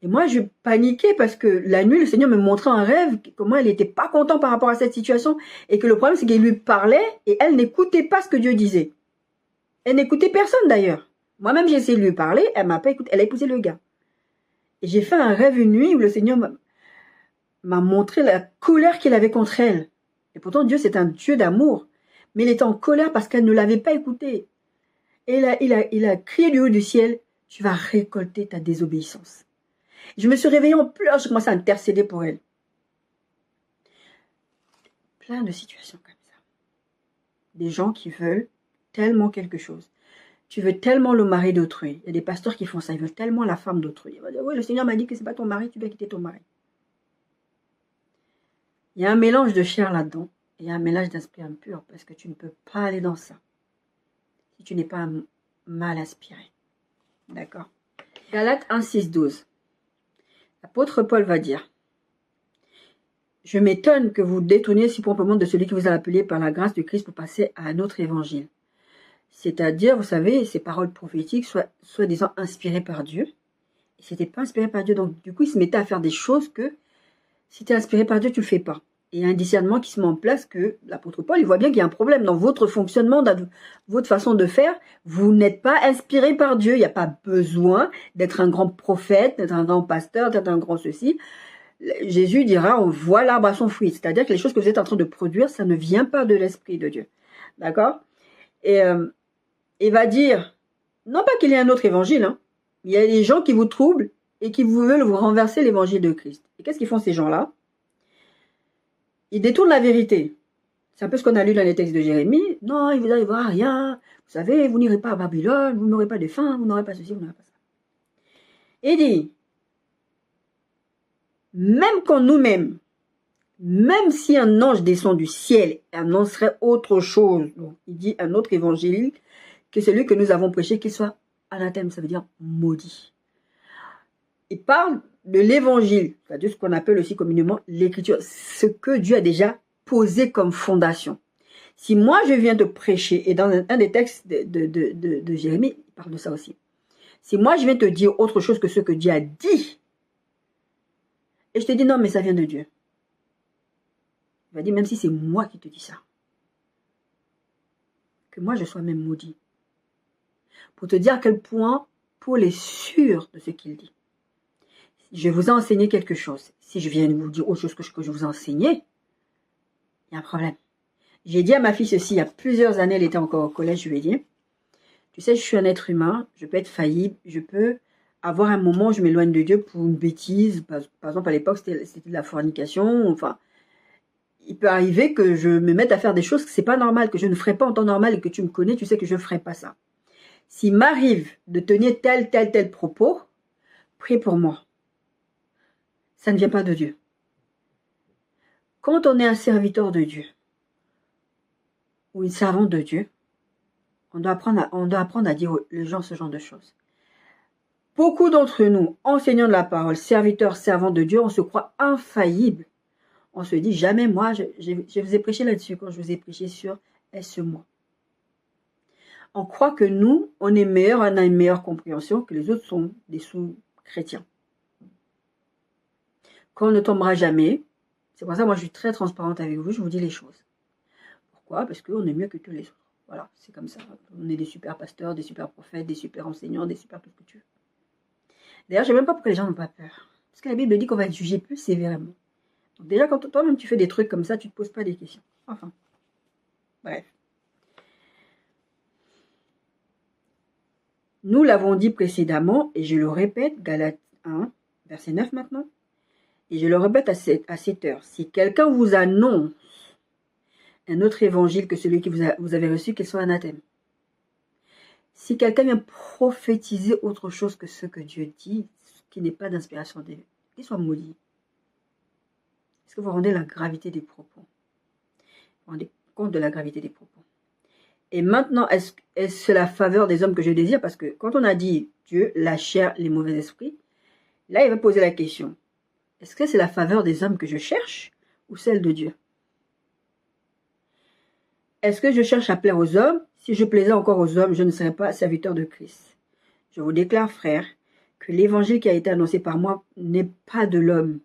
Et moi, je paniquais parce que la nuit, le Seigneur me montrait un rêve, comment elle n'était pas contente par rapport à cette situation. Et que le problème, c'est qu'il lui parlait et elle n'écoutait pas ce que Dieu disait. Elle n'écoutait personne d'ailleurs. Moi-même, j'ai essayé de lui parler, elle m'a pas écouté, elle a épousé le gars. Et j'ai fait un rêve une nuit où le Seigneur m'a montré la colère qu'il avait contre elle. Et pourtant, Dieu, c'est un Dieu d'amour. Mais il était en colère parce qu'elle ne l'avait pas écouté. Et il a crié du haut du ciel, tu vas récolter ta désobéissance. Je me suis réveillée en pleurs, je commençais à intercéder pour elle. Plein de situations comme ça. Des gens qui veulent tellement quelque chose. Tu veux tellement le mari d'autrui. Il y a des pasteurs qui font ça, ils veulent tellement la femme d'autrui. Ils vont dire, oui, le Seigneur m'a dit que ce n'est pas ton mari, tu dois quitter ton mari. Il y a un mélange de chair là-dedans. Et il y a un mélange d'esprit impur, parce que tu ne peux pas aller dans ça. Si tu n'es pas mal inspiré. D'accord. Galates 1, 6, 12. L'apôtre Paul va dire, je m'étonne que vous détourniez si promptement de celui qui vous a appelé par la grâce du Christ pour passer à un autre évangile. C'est-à-dire, vous savez, ces paroles prophétiques, soi-disant inspirées par Dieu. Et c'était pas inspiré par Dieu. Donc, du coup, il se mettait à faire des choses que, si tu es inspiré par Dieu, tu le fais pas. Et il y a un discernement qui se met en place que l'apôtre Paul, il voit bien qu'il y a un problème dans votre fonctionnement, dans votre façon de faire. Vous n'êtes pas inspiré par Dieu. Il n'y a pas besoin d'être un grand prophète, d'être un grand pasteur, d'être un grand ceci. Jésus dira, on voit l'arbre à son fruit. C'est-à-dire que les choses que vous êtes en train de produire, ça ne vient pas de l'Esprit de Dieu. D'accord? Et il va dire, non pas qu'il y ait un autre évangile, hein. Il y a des gens qui vous troublent et qui veulent vous renverser l'évangile de Christ. Et qu'est-ce qu'ils font ces gens-là? Ils détournent la vérité. C'est un peu ce qu'on a lu dans les textes de Jérémie. Non, il vous arrivera rien. Vous savez, vous n'irez pas à Babylone, vous n'aurez pas de faim, vous n'aurez pas ceci, vous n'aurez pas ça. Et il dit, même quand nous-mêmes, même si un ange descend du ciel et annoncerait autre chose, donc il dit un autre évangile, que celui que nous avons prêché, qu'il soit anathème, ça veut dire maudit. Il parle de l'évangile, c'est-à-dire ce qu'on appelle aussi communément l'écriture, ce que Dieu a déjà posé comme fondation. Si moi je viens de prêcher, et dans un des textes de Jérémie, il parle de ça aussi. Si moi je viens te dire autre chose que ce que Dieu a dit, et je te dis non mais ça vient de Dieu, il va dire même si c'est moi qui te dis ça, que moi je sois même maudit. Pour te dire à quel point Paul est sûr de ce qu'il dit. Je vous ai enseigné quelque chose. Si je viens de vous dire autre chose que je vous ai enseigné, il y a un problème. J'ai dit à ma fille ceci il y a plusieurs années, elle était encore au collège, je lui ai dit, tu sais, je suis un être humain, je peux être faillible, je peux avoir un moment où je m'éloigne de Dieu pour une bêtise. Par exemple, à l'époque, c'était de la fornication. Enfin, il peut arriver que je me mette à faire des choses que c'est pas normal, que je ne ferai pas en temps normal et que tu me connais, tu sais que je ne ferai pas ça. S'il m'arrive de tenir tel propos, prie pour moi. Ça ne vient pas de Dieu. Quand on est un serviteur de Dieu ou une servante de Dieu, on doit apprendre à dire aux gens ce genre de choses. Beaucoup d'entre nous, enseignants de la parole, serviteurs, servantes de Dieu, on se croit infaillible. On se dit jamais, moi, je vous ai prêché là-dessus quand je vous ai prêché sur est-ce moi. On croit que nous, on est meilleurs, on a une meilleure compréhension, que les autres sont des sous-chrétiens. Qu'on ne tombera jamais. C'est pour ça que moi je suis très transparente avec vous, je vous dis les choses. Pourquoi? Parce qu'on est mieux que tous les autres. Voilà, c'est comme ça. On est des super pasteurs, des super prophètes, des super enseignants, des super tout ce que tu veux. D'ailleurs, je ne sais même pas pourquoi les gens n'ont pas peur. Parce que la Bible dit qu'on va être jugé plus sévèrement. Donc déjà, quand toi-même tu fais des trucs comme ça, tu ne te poses pas des questions. Enfin, bref. Nous l'avons dit précédemment, et je le répète, Galates 1, verset 9 maintenant, et je le répète à cette heure. Si quelqu'un vous annonce un autre évangile que celui que vous avez reçu, qu'il soit anathème. Si quelqu'un vient prophétiser autre chose que ce que Dieu dit, qui n'est pas d'inspiration divine, qu'il soit maudit. Est-ce que vous rendez la gravité des propos? Vous rendez compte de la gravité des propos? Et maintenant, est-ce la faveur des hommes que je désire? Parce que quand on a dit Dieu, la chair, les mauvais esprits, là, il va poser la question. Est-ce que c'est la faveur des hommes que je cherche ou celle de Dieu? Est-ce que je cherche à plaire aux hommes? Si je plaisais encore aux hommes, je ne serais pas serviteur de Christ. Je vous déclare, frères, que l'évangile qui a été annoncé par moi n'est pas de l'homme.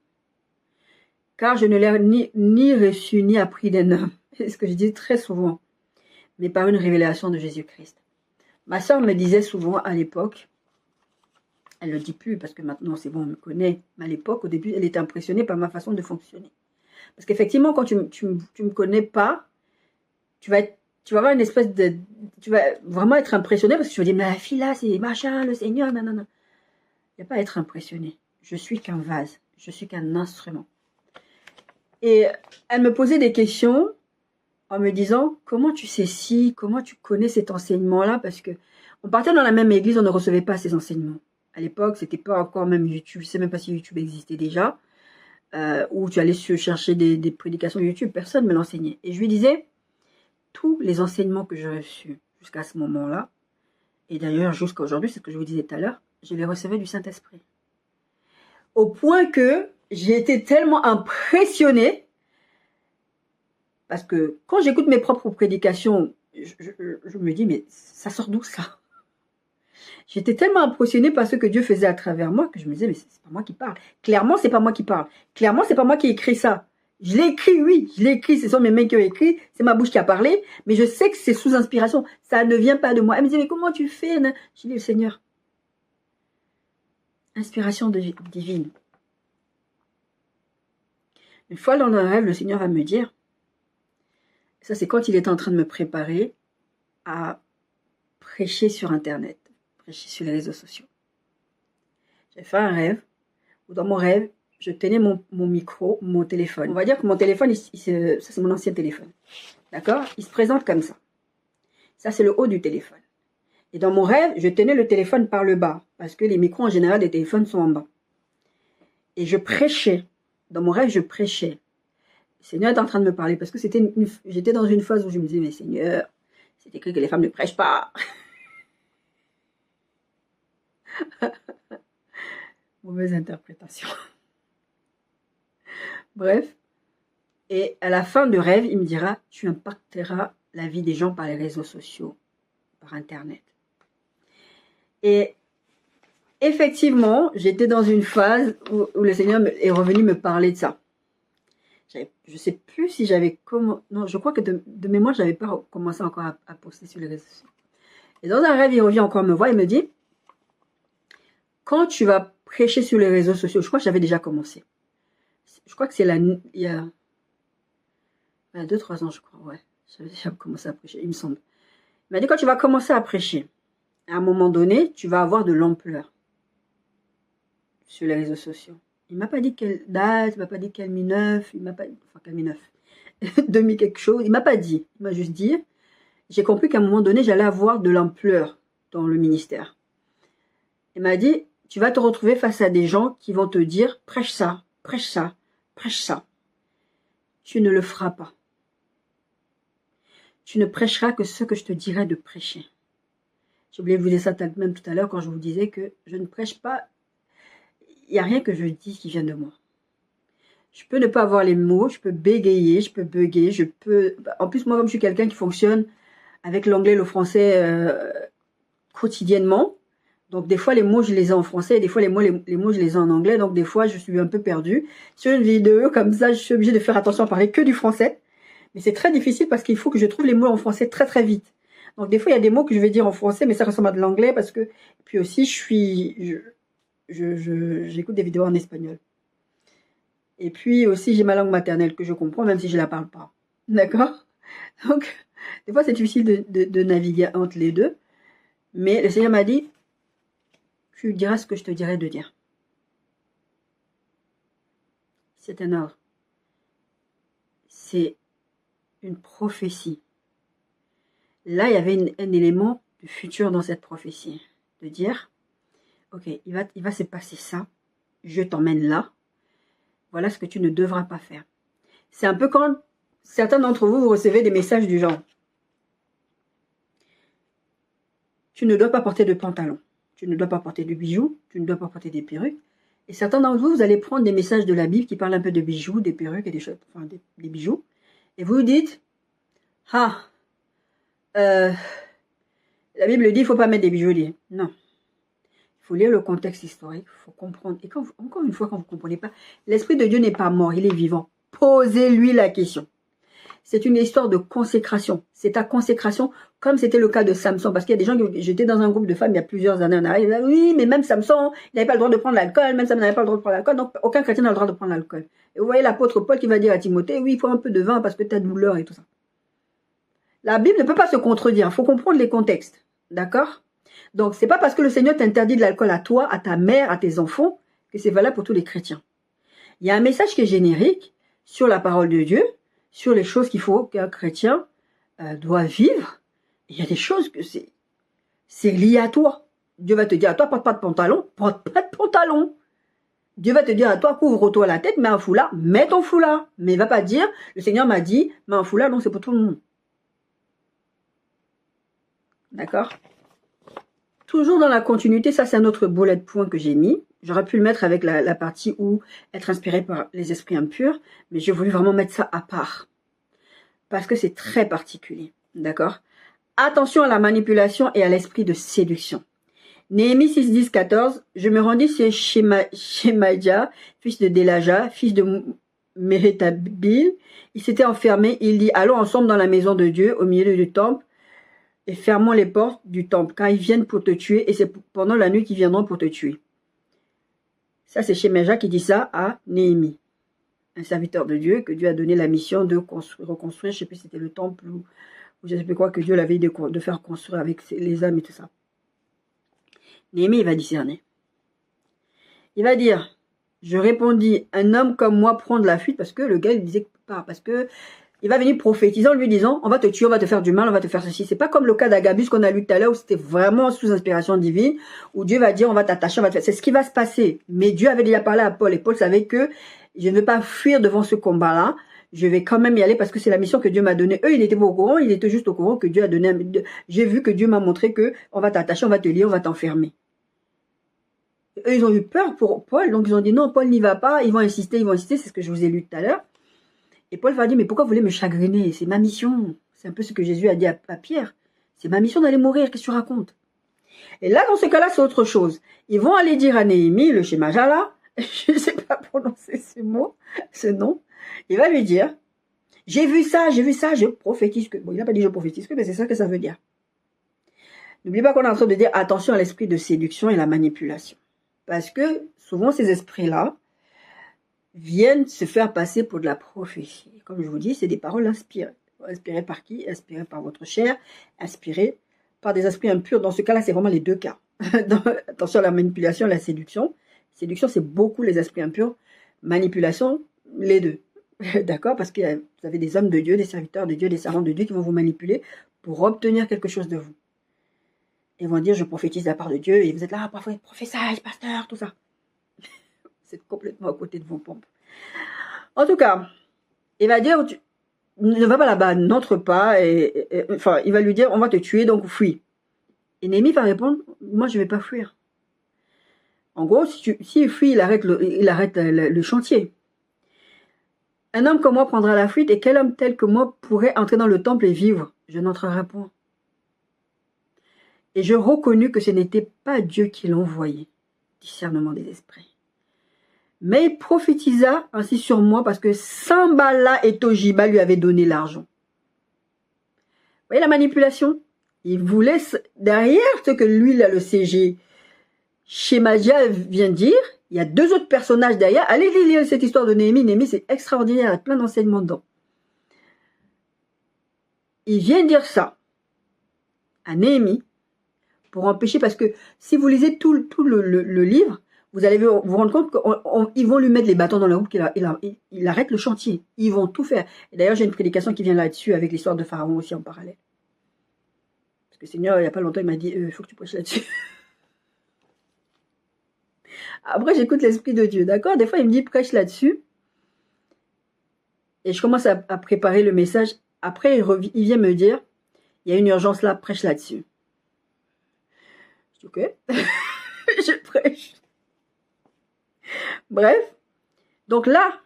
Car je ne l'ai ni reçu ni appris d'un homme. C'est ce que je dis très souvent. Mais par une révélation de Jésus-Christ. Ma soeur me disait souvent à l'époque, elle ne le dit plus parce que maintenant c'est bon, on me connaît, mais à l'époque, au début, elle était impressionnée par ma façon de fonctionner. Parce qu'effectivement, quand tu me connais pas, tu vas avoir une espèce de... Tu vas vraiment être impressionné parce que tu vas dire, mais la fille là, c'est machin, le Seigneur, non, non, non. Il n'y a pas à être impressionné. Je suis qu'un vase, je suis qu'un instrument. Et elle me posait des questions en me disant, comment tu sais si, comment tu connais cet enseignement-là? Parce que on partait dans la même église, on ne recevait pas ces enseignements. À l'époque, c'était pas encore même YouTube, je ne sais même pas si YouTube existait déjà, où tu allais chercher des prédications YouTube, personne ne me l'enseignait. Et je lui disais, tous les enseignements que j'ai reçus jusqu'à ce moment-là, et d'ailleurs jusqu'à aujourd'hui, c'est ce que je vous disais tout à l'heure, je les recevais du Saint-Esprit. Au point que j'ai été tellement impressionnée, parce que quand j'écoute mes propres prédications, je me dis, mais ça sort d'où ça? J'étais tellement impressionnée par ce que Dieu faisait à travers moi que je me disais, mais c'est pas moi qui parle. Clairement, c'est pas moi qui parle. Clairement, c'est pas moi qui ai écrit ça. Je l'ai écrit, oui, je l'ai écrit, ce sont mes mains qui ont écrit, c'est ma bouche qui a parlé, mais je sais que c'est sous inspiration. Ça ne vient pas de moi. Elle me disait, mais comment tu fais? Je dis, le Seigneur. Inspiration divine. Une fois dans un rêve, le Seigneur va me dire, ça c'est quand il était en train de me préparer à prêcher sur Internet, prêcher sur les réseaux sociaux. J'ai fait un rêve, où dans mon rêve, je tenais mon micro, mon téléphone. On va dire que mon téléphone, ça c'est mon ancien téléphone. D'accord? Il se présente comme ça. Ça c'est le haut du téléphone. Et dans mon rêve, je tenais le téléphone par le bas, parce que les micros en général des téléphones sont en bas. Et je prêchais. Dans mon rêve, je prêchais. Le Seigneur est en train de me parler, parce que j'étais dans une phase où je me disais, mais Seigneur, c'est écrit que les femmes ne prêchent pas. Mauvaise interprétation. Bref. Et à la fin du rêve, il me dira, tu impacteras la vie des gens par les réseaux sociaux, par Internet. Et effectivement, j'étais dans une phase où le Seigneur est revenu me parler de ça. Je ne sais plus si j'avais comment... Non, je crois que de mémoire, je n'avais pas commencé encore à poster sur les réseaux sociaux. Et dans un rêve, il revient encore me voir et me dit, quand tu vas prêcher sur les réseaux sociaux, je crois que j'avais déjà commencé. Je crois que c'est il y a 2-3 ans, je crois, ouais. J'avais déjà commencé à prêcher, il me semble. Il m'a dit, quand tu vas commencer à prêcher, à un moment donné, tu vas avoir de l'ampleur sur les réseaux sociaux. Il ne m'a pas dit quelle date, il ne m'a pas dit quel mi-neuf, il m'a pas dit, enfin quel mi-neuf, demi quelque chose, il ne m'a pas dit. Il m'a juste dit, j'ai compris qu'à un moment donné, j'allais avoir de l'ampleur dans le ministère. Il m'a dit, tu vas te retrouver face à des gens qui vont te dire, prêche ça, prêche ça, prêche ça. Tu ne le feras pas. Tu ne prêcheras que ce que je te dirai de prêcher. J'ai oublié de vous dire ça même tout à l'heure quand je vous disais que je ne prêche pas. Il n'y a rien que je dis qui vient de moi. Je peux ne pas avoir les mots, je peux bégayer, je peux bugger, je peux... En plus, moi, comme je suis quelqu'un qui fonctionne avec l'anglais et le français quotidiennement, donc des fois, les mots, je les ai en français, et des fois, les mots, je les ai en anglais, donc des fois, je suis un peu perdue. Sur une vidéo, comme ça, je suis obligée de faire attention à parler que du français. Mais c'est très difficile parce qu'il faut que je trouve les mots en français très très vite. Donc, des fois, il y a des mots que je vais dire en français, mais ça ressemble à de l'anglais parce que... Puis aussi, j'écoute des vidéos en espagnol. Et puis aussi, j'ai ma langue maternelle que je comprends, même si je ne la parle pas. D'accord? Donc, des fois, c'est difficile de naviguer entre les deux. Mais le Seigneur m'a dit, tu diras ce que je te dirai de dire. C'est un ordre. C'est une prophétie. Là, il y avait un élément du futur dans cette prophétie. De dire, ok, il va se passer ça. Je t'emmène là. Voilà ce que tu ne devras pas faire. C'est un peu quand certains d'entre vous, vous recevez des messages du genre. Tu ne dois pas porter de pantalon. Tu ne dois pas porter de bijoux. Tu ne dois pas porter des perruques. Et certains d'entre vous, vous allez prendre des messages de la Bible qui parlent un peu de bijoux, des perruques et des choses, enfin des bijoux. Et vous vous dites, la Bible dit, il ne faut pas mettre des bijoux. Non. Il faut lire le contexte historique, il faut comprendre. Et encore une fois, quand vous ne comprenez pas, l'Esprit de Dieu n'est pas mort, il est vivant. Posez-lui la question. C'est une histoire de consécration. C'est ta consécration, comme c'était le cas de Samson. Parce qu'il y a des gens j'étais dans un groupe de femmes il y a plusieurs années en arrière. Ils disaient, oui, mais même Samson, il n'avait pas le droit de prendre l'alcool. Même Samson n'avait pas le droit de prendre l'alcool. Donc, aucun chrétien n'a le droit de prendre l'alcool. Et vous voyez l'apôtre Paul qui va dire à Timothée, oui, il faut un peu de vin parce que tu as douleur et tout ça. La Bible ne peut pas se contredire. Il faut comprendre les contextes. D'accord? Donc, c'est pas parce que le Seigneur t'interdit de l'alcool à toi, à ta mère, à tes enfants, que c'est valable pour tous les chrétiens. Il y a un message qui est générique sur la parole de Dieu, sur les choses qu'il faut qu'un chrétien doit vivre. Il y a des choses que c'est lié à toi. Dieu va te dire à toi, porte pas de pantalon, porte pas de pantalon. Dieu va te dire à toi, couvre-toi la tête, mets un foulard, mets ton foulard. Mais il va pas dire, le Seigneur m'a dit, mets un foulard, non, c'est pour tout le monde. D'accord? Toujours dans la continuité, ça c'est un autre bullet point que j'ai mis. J'aurais pu le mettre avec la partie où être inspiré par les esprits impurs, mais j'ai voulu vraiment mettre ça à part. Parce que c'est très particulier. D'accord? Attention à la manipulation et à l'esprit de séduction. Néhémie 6, 10, 14. Je me rendis chez Shemaïa, fils de Délaja, fils de Mérétabil. Il s'était enfermé. Il dit, allons ensemble dans la maison de Dieu, au milieu du temple, et fermons les portes du temple, car ils viennent pour te tuer, et c'est pendant la nuit qu'ils viendront pour te tuer. Ça, c'est Shemaïa qui dit ça à Néhémie, un serviteur de Dieu, que Dieu a donné la mission de reconstruire, je ne sais plus si c'était le temple ou je ne sais plus quoi, que Dieu l'avait dit de faire construire avec les âmes et tout ça. Néhémie, il va discerner. Il va dire, je répondis, un homme comme moi prend de la fuite, parce que le gars, il disait pas, parce que il va venir prophétisant, lui disant, on va te tuer, on va te faire du mal, on va te faire ceci. C'est pas comme le cas d'Agabus qu'on a lu tout à l'heure, où c'était vraiment sous inspiration divine, où Dieu va dire, on va t'attacher, on va te faire. C'est ce qui va se passer. Mais Dieu avait déjà parlé à Paul, et Paul savait que je ne vais pas fuir devant ce combat-là. Je vais quand même y aller parce que c'est la mission que Dieu m'a donnée. Eux, ils n'étaient pas au courant, ils étaient juste au courant que Dieu a donné. J'ai vu que Dieu m'a montré que on va t'attacher, on va te lier, on va t'enfermer. Eux, ils ont eu peur pour Paul, donc ils ont dit non, Paul n'y va pas, ils vont insister, c'est ce que je vous ai lu tout à l'heure. Et Paul va dire, mais pourquoi vous voulez me chagriner? C'est ma mission. C'est un peu ce que Jésus a dit à Pierre. C'est ma mission d'aller mourir, qu'est-ce que tu racontes? Et là, dans ce cas-là, c'est autre chose. Ils vont aller dire à Néhémie, le Shemaïa là, je ne sais pas prononcer ce mot, ce nom, il va lui dire, j'ai vu ça, je prophétise que... Bon, il n'a pas dit je prophétise que, mais c'est ça que ça veut dire. N'oubliez pas qu'on est en train de dire attention à l'esprit de séduction et la manipulation. Parce que souvent, ces esprits-là viennent se faire passer pour de la prophétie. Comme je vous dis, c'est des paroles inspirées. Inspirées par qui? Inspirées par votre chair, inspirées par des esprits impurs. Dans ce cas-là, c'est vraiment les deux cas. Attention à la manipulation et la séduction. Séduction, c'est beaucoup les esprits impurs. Manipulation, les deux. D'accord? Parce que vous avez des hommes de Dieu, des serviteurs de Dieu, des servants de Dieu qui vont vous manipuler pour obtenir quelque chose de vous. Ils vont dire, je prophétise de la part de Dieu, et vous êtes là, parfois, prophétie, pasteur, tout ça. C'est complètement à côté de vos pompes. En tout cas, il va dire, ne va pas là-bas, n'entre pas, enfin, il va lui dire, on va te tuer, donc fuis. Et Néhémie va répondre, moi, je ne vais pas fuir. En gros, s'il fuit, il arrête le chantier. Un homme comme moi prendra la fuite, et quel homme tel que moi pourrait entrer dans le temple et vivre? Je n'entrerai point. Et je reconnus que ce n'était pas Dieu qui l'envoyait. Discernement des esprits. Mais il prophétisa ainsi sur moi parce que Sambala et Tojiba lui avaient donné l'argent. Vous voyez la manipulation? Il voulait, derrière ce que lui, là, le CG, Shemaja vient dire, il y a 2 autres personnages derrière. Allez lire cette histoire de Néhémie. Néhémie, c'est extraordinaire, il y a plein d'enseignements dedans. Il vient dire ça à Néhémie pour empêcher, parce que si vous lisez tout le livre, vous allez vous rendre compte qu'ils vont lui mettre les bâtons dans la roue, qu'il arrête le chantier. Ils vont tout faire. Et d'ailleurs, j'ai une prédication qui vient là-dessus avec l'histoire de Pharaon aussi en parallèle. Parce que le Seigneur, il n'y a pas longtemps, il m'a dit, il faut que tu prêches là-dessus. Après, j'écoute l'Esprit de Dieu, d'accord? Des fois, il me dit, prêche là-dessus. Et je commence à préparer le message. Après, il vient me dire, il y a une urgence là, prêche là-dessus. Je dis, ok, je prêche. Bref, donc là,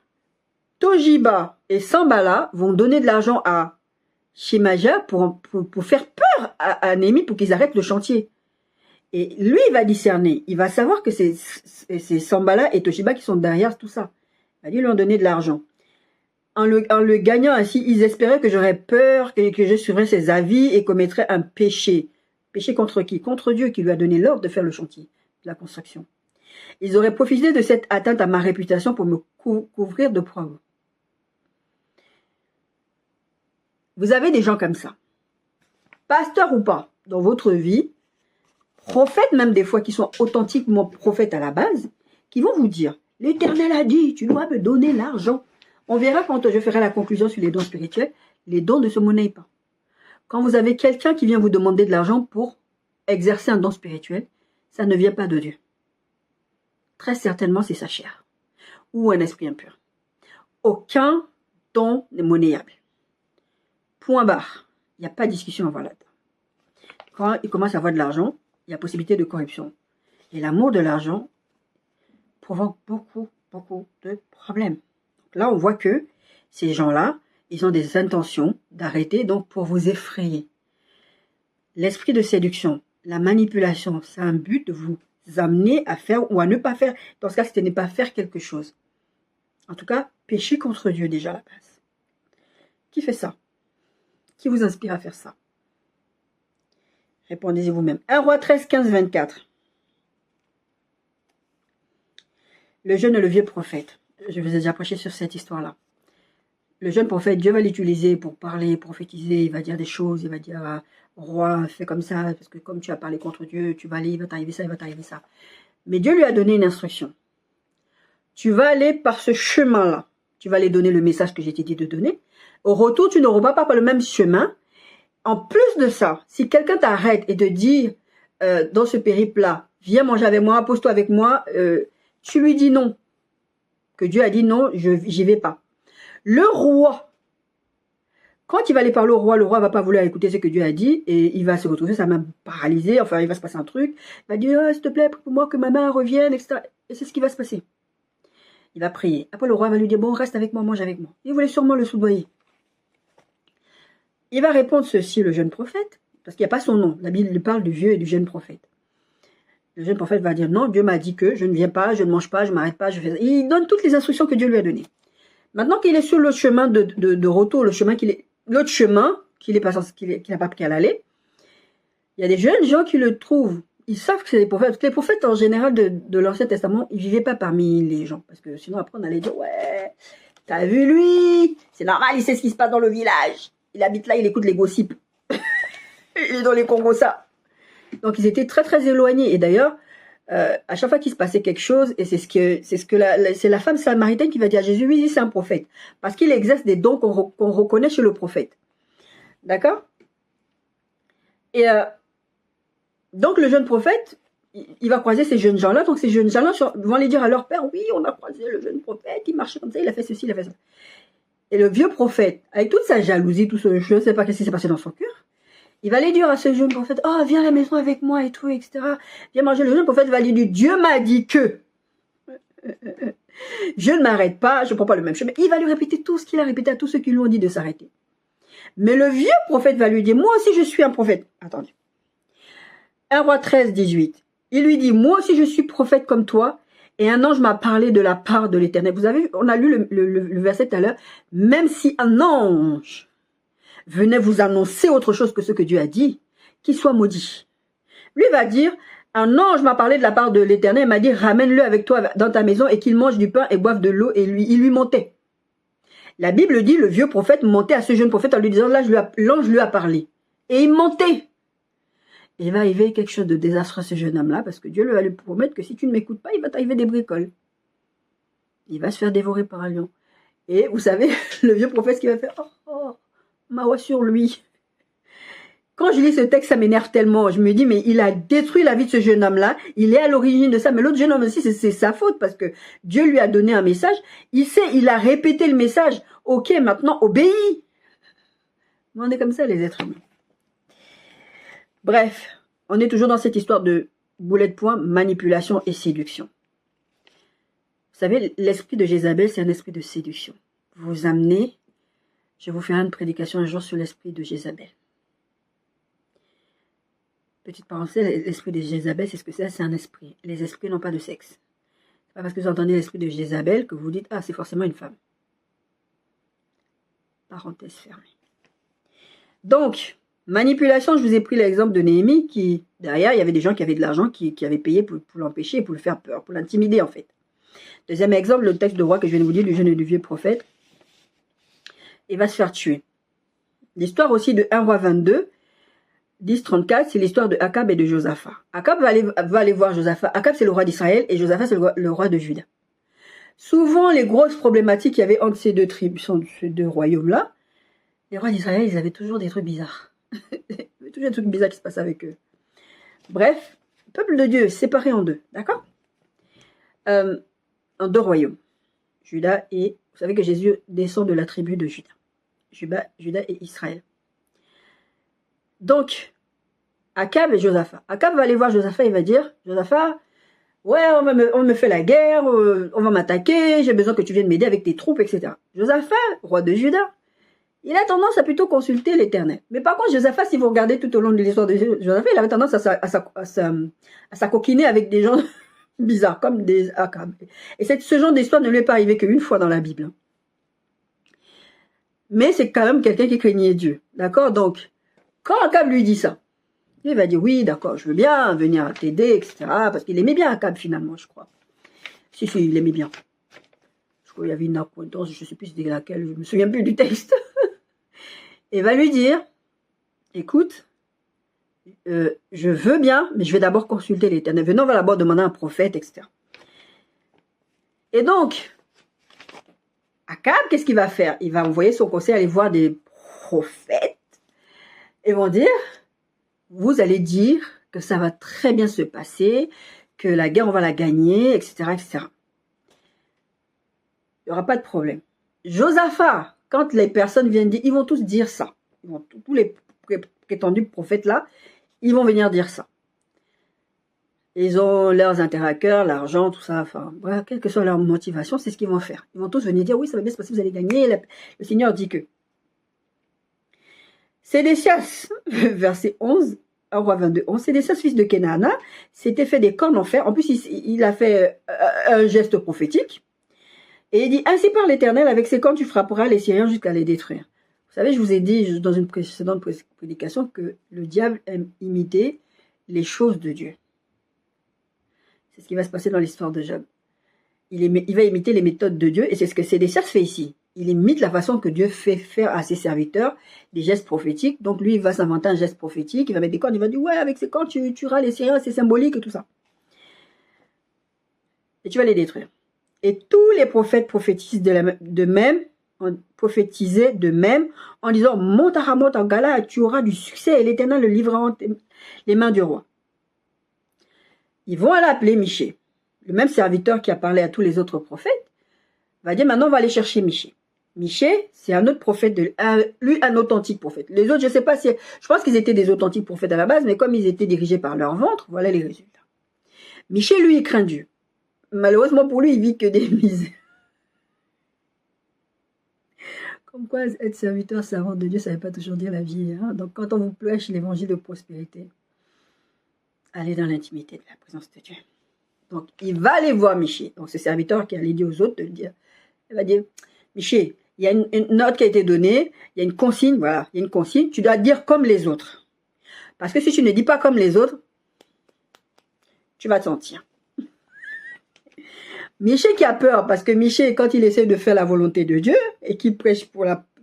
Tojiba et Sambala vont donner de l'argent à Shemaja pour faire peur à Néhémie pour qu'ils arrêtent le chantier. Et lui, il va discerner. Il va savoir que c'est Sambala et Tojiba qui sont derrière tout ça. Il va lui en donner de l'argent. En le gagnant ainsi, ils espéraient que j'aurais peur, que je suivrais ses avis et commettrais un péché. Péché contre qui? Contre Dieu qui lui a donné l'ordre de faire le chantier, de la construction. Ils auraient profité de cette atteinte à ma réputation pour me couvrir de preuves. Vous avez des gens comme ça, pasteurs ou pas, dans votre vie, prophètes même des fois qui sont authentiquement prophètes à la base, qui vont vous dire, l'Éternel a dit, tu dois me donner l'argent. On verra quand je ferai la conclusion sur les dons spirituels, les dons ne se monnaient pas. Quand vous avez quelqu'un qui vient vous demander de l'argent pour exercer un don spirituel, ça ne vient pas de Dieu. Très certainement, c'est sa chair ou un esprit impur. Aucun don n'est monnayable. Point barre. Il n'y a pas de discussion avant là-dedans. Quand il commence à avoir de l'argent, il y a possibilité de corruption. Et l'amour de l'argent provoque beaucoup de problèmes. Donc là, on voit que ces gens-là, ils ont des intentions d'arrêter, donc pour vous effrayer. L'esprit de séduction, la manipulation, c'est un but de vous amener à faire ou à ne pas faire. Dans ce cas, c'était ne pas faire quelque chose. En tout cas, pécher contre Dieu déjà à la base. Qui fait ça? Qui vous inspire à faire ça? Répondez-y vous-même. 1 Roi 13, 15, 24. Le jeune et le vieux prophète. Je vous ai déjà prêché sur cette histoire-là. Le jeune prophète, Dieu va l'utiliser pour parler, prophétiser. Il va dire des choses. Il va dire, roi, fais comme ça, parce que comme tu as parlé contre Dieu, tu vas aller, il va t'arriver ça, il va t'arriver ça. Mais Dieu lui a donné une instruction. Tu vas aller par ce chemin-là. Tu vas aller donner le message que j'ai dit de donner. Au retour, tu ne repars pas par le même chemin. En plus de ça, si quelqu'un t'arrête et te dit, dans ce périple-là, viens manger avec moi, pose-toi avec moi, tu lui dis non. Que Dieu a dit non, j'y vais pas. Le roi, quand il va aller parler au roi, le roi va pas vouloir écouter ce que Dieu a dit et il va se retrouver sa main paralysée, enfin il va se passer un truc. Il va dire, s'il te plaît, prie pour moi que ma main revienne, etc. Et c'est ce qui va se passer. Il va prier. Après le roi va lui dire, bon, reste avec moi, mange avec moi. Il voulait sûrement le soudoyer. Il va répondre ceci, le jeune prophète, parce qu'il n'y a pas son nom. La Bible lui parle du vieux et du jeune prophète. Le jeune prophète va dire, non, Dieu m'a dit que je ne viens pas, je ne mange pas, je ne m'arrête pas, je fais ça. Il donne toutes les instructions que Dieu lui a données. Maintenant qu'il est sur le chemin de retour, l'autre chemin qu'il n'a pas pris à l'aller, il y a des jeunes gens qui le trouvent. Ils savent que c'est des prophètes. Parce que les prophètes, en général, de l'Ancien Testament, ils ne vivaient pas parmi les gens. Parce que sinon, après, on allait dire, ouais, t'as vu lui? C'est normal, il sait ce qui se passe dans le village. Il habite là, il écoute les gossips. Il est dans les Congos, ça. Donc, ils étaient très, très éloignés. Et d'ailleurs, à chaque fois qu'il se passait quelque chose, et c'est la femme samaritaine qui va dire à Jésus, oui, c'est un prophète. Parce qu'il exerce des dons qu'on reconnaît chez le prophète. D'accord? Et donc, le jeune prophète, il va croiser ces jeunes gens-là. Donc, ces jeunes gens-là vont aller dire à leur père, oui, on a croisé le jeune prophète, il marchait comme ça, il a fait ceci, il a fait ça. Et le vieux prophète, avec toute sa jalousie, tout ce, je ne sais pas ce qui s'est passé dans son cœur, il va aller dire à ce jeune prophète, oh, viens à la maison avec moi et tout, etc. Viens manger. Le jeune prophète va lui dire, Dieu m'a dit que je ne m'arrête pas, je ne prends pas le même chemin. Il va lui répéter tout ce qu'il a répété à tous ceux qui lui ont dit de s'arrêter. Mais le vieux prophète va lui dire, moi aussi je suis un prophète. Attendez. 1 Roi 13, 18. Il lui dit, moi aussi je suis prophète comme toi, et un ange m'a parlé de la part de l'Éternel. Vous avez vu, on a lu le verset tout à l'heure. Même si un ange venait vous annoncer autre chose que ce que Dieu a dit, qu'il soit maudit. Lui va dire, un ange m'a parlé de la part de l'Éternel, il m'a dit, ramène-le avec toi dans ta maison et qu'il mange du pain et boive de l'eau, et il lui montait. La Bible dit, le vieux prophète montait à ce jeune prophète en lui disant, là, l'ange lui a parlé. Et il montait. Et il va arriver quelque chose de désastreux à ce jeune homme-là, parce que Dieu lui va lui promettre que si tu ne m'écoutes pas, il va t'arriver des bricoles. Il va se faire dévorer par un lion. Et vous savez, le vieux prophète, ce qu'il va faire, mawa sur lui. Quand je lis ce texte, ça m'énerve tellement. Je me dis, mais il a détruit la vie de ce jeune homme-là. Il est à l'origine de ça. Mais l'autre jeune homme aussi, c'est sa faute parce que Dieu lui a donné un message. Il a répété le message. Ok, maintenant, obéis. On est comme ça, les êtres humains. Bref, on est toujours dans cette histoire de boulet de poing, manipulation et séduction. Vous savez, l'esprit de Jézabel, c'est un esprit de séduction. Vous amenez, je vous ferai une prédication un jour sur l'esprit de Jézabel. Petite parenthèse, l'esprit de Jézabel, c'est ce que c'est un esprit. Les esprits n'ont pas de sexe. C'est pas parce que vous entendez l'esprit de Jézabel que vous dites, ah, c'est forcément une femme. Parenthèse fermée. Donc, manipulation, je vous ai pris l'exemple de Néhémie qui, derrière, il y avait des gens qui avaient de l'argent, qui avaient payé pour l'empêcher, pour le faire peur, pour l'intimider en fait. Deuxième exemple, le texte de roi que je viens de vous dire, du jeune et du vieux prophète. Il va se faire tuer. L'histoire aussi de 1 roi 22, 10-34, c'est l'histoire de Akab et de Josaphat. Akab va aller voir Josaphat. Akab, c'est le roi d'Israël et Josaphat, c'est le roi de Juda. Souvent, les grosses problématiques qu'il y avait entre ces deux tribus, ces deux royaumes-là, les rois d'Israël, ils avaient toujours des trucs bizarres. Il y avait toujours des trucs bizarres qui se passaient avec eux. Bref, peuple de Dieu séparé en deux, d'accord, en deux royaumes. Juda et... Vous savez que Jésus descend de la tribu de Juda. Juda et Israël. Donc, Akab et Josaphat. Akab va aller voir Josaphat, il va dire, Josaphat, ouais, on me fait la guerre, on va m'attaquer, j'ai besoin que tu viennes m'aider avec tes troupes, etc. Josaphat, roi de Juda, il a tendance à plutôt consulter l'Éternel. Mais par contre, Josaphat, si vous regardez tout au long de l'histoire de Josaphat, il avait tendance à s'acoquiner avec des gens bizarres, comme des Akab. Et ce genre d'histoire ne lui est pas arrivé qu'une fois dans la Bible. Mais c'est quand même quelqu'un qui craignait Dieu. D'accord? Donc, quand Akab lui dit ça, il va dire, oui, d'accord, je veux bien venir t'aider, etc. Parce qu'il aimait bien Akab, finalement, je crois. Si, il aimait bien. Je crois qu'il y avait une acquaintance, je ne sais plus c'était laquelle, je ne me souviens plus du texte. Et va lui dire, écoute, je veux bien, mais je vais d'abord consulter l'Éternel. Venons, on va d'abord demander à un prophète, etc. Et donc, Akab, qu'est-ce qu'il va faire? Il va envoyer son conseil aller voir des prophètes. Et vont dire, vous allez dire que ça va très bien se passer, que la guerre, on va la gagner, etc., etc. Il n'y aura pas de problème. Josaphat, quand les personnes viennent dire, ils vont tous dire ça. Tous les prétendus prophètes là, ils vont venir dire ça. Ils ont leurs intérêts à cœur, l'argent, tout ça, enfin, voilà, quelle que soit leur motivation, c'est ce qu'ils vont faire. Ils vont tous venir dire, oui, ça va bien se passer, vous allez gagner. Le Seigneur dit que. Sédécias, verset 11, 1 roi 22, 11, Sédécias, fils de Kenaana, s'était fait des cornes en fer. En plus, il a fait un geste prophétique. Et il dit, ainsi par l'Éternel, avec ses cornes, tu frapperas les Syriens jusqu'à les détruire. Vous savez, je vous ai dit dans une précédente prédication que le diable aime imiter les choses de Dieu. C'est ce qui va se passer dans l'histoire de Job. Il va imiter les méthodes de Dieu et c'est ce que Sédécias fait ici. Il imite la façon que Dieu fait faire à ses serviteurs des gestes prophétiques. Donc lui, il va s'inventer un geste prophétique, il va mettre des cornes, il va dire, ouais, avec ces cornes, tu tueras les Syriens, c'est symbolique et tout ça. Et tu vas les détruire. Et tous les prophètes prophétisaient de même en disant, monte à Ramoth en Galade, tu auras du succès et l'Éternel le livrera entre les mains du roi. Ils vont aller appeler Michée. Le même serviteur qui a parlé à tous les autres prophètes va dire, maintenant on va aller chercher Michée. Michée, c'est un autre prophète, lui un authentique prophète. Les autres, je ne sais pas si, je pense qu'ils étaient des authentiques prophètes à la base, mais comme ils étaient dirigés par leur ventre, voilà les résultats. Michée, lui, il craint Dieu. Malheureusement pour lui, il vit que des misères. Comme quoi, être serviteur, servant de Dieu, ça ne veut pas toujours dire la vie. Hein? Donc, quand on vous prêche l'évangile de prospérité, allez dans l'intimité de la présence de Dieu. Donc, il va aller voir Michée. Donc, ce serviteur qui allait dire aux autres de le dire. Il va dire, Michée, il y a une note qui a été donnée, il y a une consigne, voilà, il y a une consigne, tu dois dire comme les autres. Parce que si tu ne dis pas comme les autres, tu vas te sentir. Michée qui a peur, parce que Michée, quand il essaie de faire la volonté de Dieu, et qu'il prêche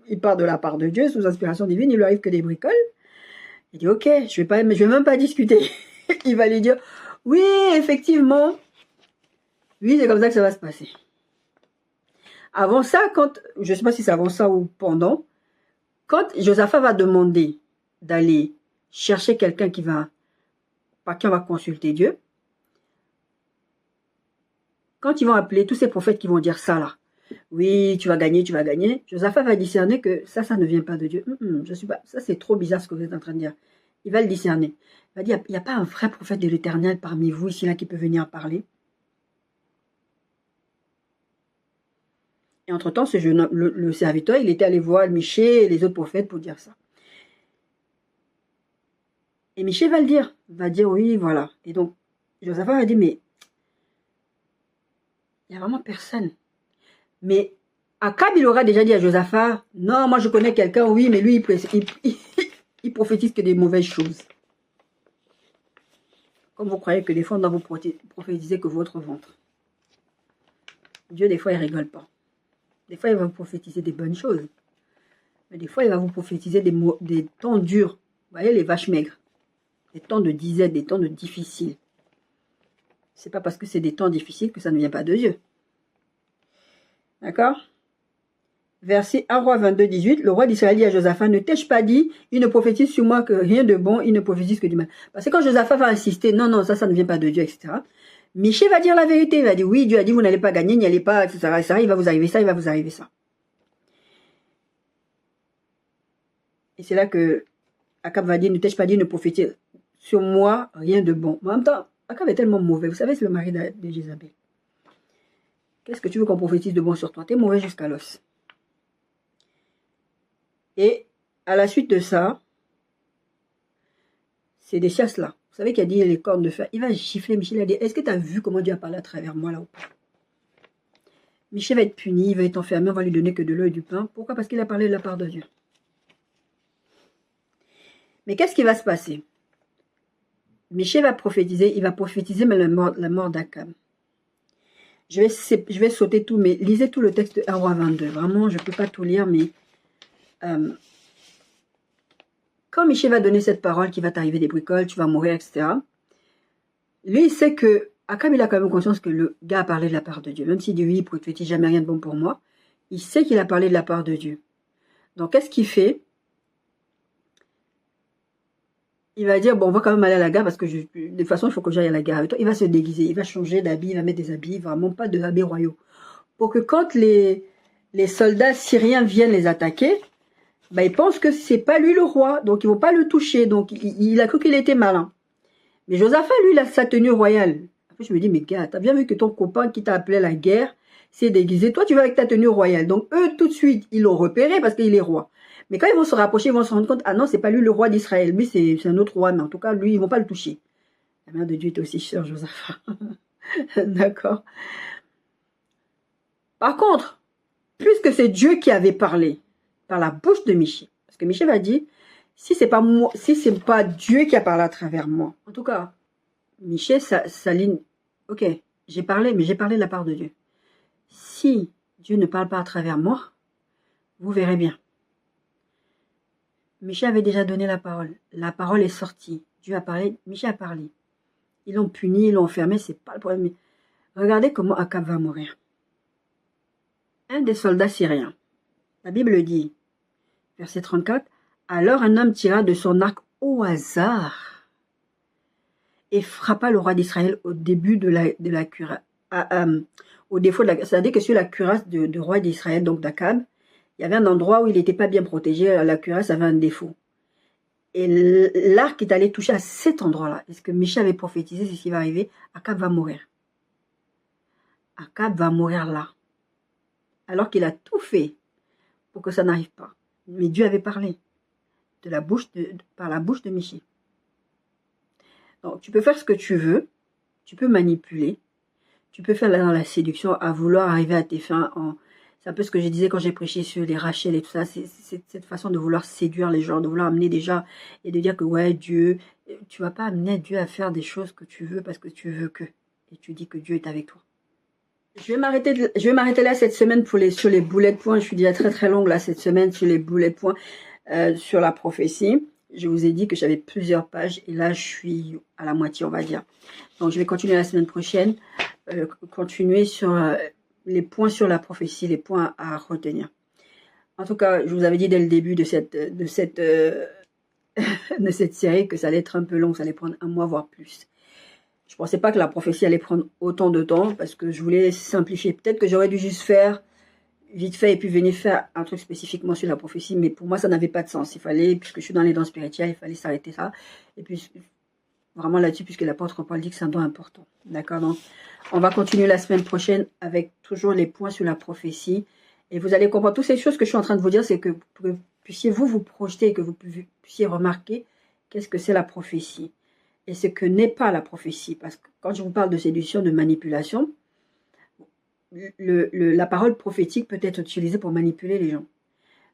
il part de la part de Dieu, sous inspiration divine, il lui arrive que des bricoles. Il dit, ok, je vais même pas discuter. Il va lui dire, oui, effectivement. Oui, c'est comme ça que ça va se passer. Avant ça, je ne sais pas si c'est avant ça ou pendant, quand Josaphat va demander d'aller chercher quelqu'un par qui on va consulter Dieu, quand ils vont appeler tous ces prophètes qui vont dire ça là, oui, tu vas gagner, Josaphat va discerner que ça ne vient pas de Dieu. Je suis pas, ça c'est trop bizarre ce que vous êtes en train de dire. Il va le discerner. Il va dire, il n'y a pas un vrai prophète de l'Éternel parmi vous ici là qui peut venir parler. Et entre-temps, ce jeune homme, le serviteur, il était allé voir Michée et les autres prophètes pour dire ça. Et Michée va le dire. Il va dire, oui, voilà. Et donc, Josaphat va dire, mais il n'y a vraiment personne. Mais Akab, il aura déjà dit à Josaphat, non, moi je connais quelqu'un, oui, mais lui, il prophétise que des mauvaises choses. Comme vous croyez que des fois, on doit vous prophétiser que votre ventre. Dieu, des fois, il ne rigole pas. Des fois, il va vous prophétiser des bonnes choses. Mais des fois, il va vous prophétiser des temps durs. Vous voyez, les vaches maigres. Des temps de disette, des temps de difficiles. C'est pas parce que c'est des temps difficiles que ça ne vient pas de Dieu. D'accord? Verset 1 roi 22, 18. Le roi d'Israël dit à Josaphat, ne t'ai-je pas dit, il ne prophétise sur moi que rien de bon, il ne prophétise que du mal. Parce que quand Josaphat va insister, non, ça ne vient pas de Dieu, etc. Michée va dire la vérité. Il va dire, oui, Dieu a dit, vous n'allez pas gagner, n'y allez pas, etc. Il va vous arriver ça, il va vous arriver ça. Et c'est là que Akab va dire, ne t'ai-je pas dit, ne prophétise sur moi rien de bon. Mais en même temps, Akab est tellement mauvais. Vous savez, c'est le mari de Jézabel. Qu'est-ce que tu veux qu'on prophétise de bon sur toi? T'es mauvais jusqu'à l'os. Et à la suite de ça, c'est des chasses là. Vous savez qu'il a dit les cornes de fer. Il va gifler Michée. Il a dit, est-ce que tu as vu comment Dieu a parlé à travers moi là ou pas? Michée va être puni, il va être enfermé, on va lui donner que de l'eau et du pain. Pourquoi? Parce qu'il a parlé de la part de Dieu. Mais qu'est-ce qui va se passer? Michée va prophétiser, il va prophétiser mais la mort d'Akab. Je vais sauter tout, mais lisez tout le texte de 1 roi 22. Vraiment, je ne peux pas tout lire, mais quand Michée va donner cette parole, qu'il va t'arriver des bricoles, tu vas mourir, etc. Lui, il sait que Akab, il a quand même conscience que le gars a parlé de la part de Dieu. Même s'il dit oui, il prophétise jamais rien de bon pour moi, il sait qu'il a parlé de la part de Dieu. Donc, qu'est-ce qu'il fait? Il va dire, bon, on va quand même aller à la gare parce que de toute façon, il faut que j'aille à la gare avec toi. Il va se déguiser, il va changer d'habit, il va mettre des habits, vraiment pas de habits royaux. Pour que quand les soldats syriens viennent les attaquer, ben, ils pensent que c'est pas lui le roi, donc ils vont pas le toucher. Donc, il a cru qu'il était malin. Mais Josaphat, lui, il a sa tenue royale. Après, je me dis, mais gars, t'as bien vu que ton copain qui t'a appelé à la guerre s'est déguisé. Toi, tu vas avec ta tenue royale. Donc, eux, tout de suite, ils l'ont repéré parce qu'il est roi. Mais quand ils vont se rapprocher, ils vont se rendre compte, ah non, c'est pas lui le roi d'Israël. Lui, c'est un autre roi, mais en tout cas, lui, ils vont pas le toucher. La mère de Dieu était aussi chère, Josaphat. D'accord. Par contre, puisque c'est Dieu qui avait parlé par la bouche de Michée, parce que Michée va dire, si c'est pas moi, si c'est pas Dieu qui a parlé à travers moi, en tout cas, Michée s'aligne. Ok, j'ai parlé, mais j'ai parlé de la part de Dieu. Si Dieu ne parle pas à travers moi, vous verrez bien. Michée avait déjà donné la parole. La parole est sortie. Dieu a parlé, Michée a parlé. Ils l'ont puni, ils l'ont enfermé, c'est pas le problème. Mais regardez comment Akab va mourir. Un des soldats syriens, la Bible dit, verset 34, alors un homme tira de son arc au hasard et frappa le roi d'Israël au début de la cuirasse. Au défaut de la, c'est-à-dire que sur la cuirasse du roi d'Israël, donc d'Akab, il y avait un endroit où il n'était pas bien protégé, la cuirasse avait un défaut. Et l'arc est allé toucher à cet endroit-là. Est-ce que Michée avait prophétisé, c'est ce qui va arriver? Akab va mourir. Akab va mourir là. Alors qu'il a tout fait pour que ça n'arrive pas. Mais Dieu avait parlé par la bouche de Michée. Donc, tu peux faire ce que tu veux, tu peux manipuler, tu peux faire dans la séduction à vouloir arriver à tes fins. C'est un peu ce que je disais quand j'ai prêché sur les Rachel et tout ça. C'est cette façon de vouloir séduire les gens, de vouloir amener des gens et de dire que ouais, Dieu, tu vas pas amener Dieu à faire des choses que tu veux parce que tu veux que. Et tu dis que Dieu est avec toi. Je vais m'arrêter là cette semaine sur les bullet points. Je suis déjà très longue là cette semaine sur les bullet points sur la prophétie. Je vous ai dit que j'avais plusieurs pages et là je suis à la moitié on va dire. Donc je vais continuer la semaine prochaine, continuer sur les points sur la prophétie, les points à retenir. En tout cas, je vous avais dit dès le début de cette série que ça allait être un peu long, ça allait prendre un mois voire plus. Je pensais pas que la prophétie allait prendre autant de temps parce que je voulais simplifier. Peut-être que j'aurais dû juste faire vite fait et puis venir faire un truc spécifiquement sur la prophétie, mais pour moi ça n'avait pas de sens. Il fallait, puisque je suis dans les dons spirituels, il fallait s'arrêter ça. Et puis vraiment là-dessus, puisque l'apôtre Paul dit que c'est un don important. D'accord? Donc on va continuer la semaine prochaine avec toujours les points sur la prophétie. Et vous allez comprendre toutes ces choses que je suis en train de vous dire, c'est que vous puissiez vous projeter et que vous puissiez remarquer qu'est-ce que c'est la prophétie et ce que n'est pas la prophétie. Parce que quand je vous parle de séduction, de manipulation, la parole prophétique peut être utilisée pour manipuler les gens.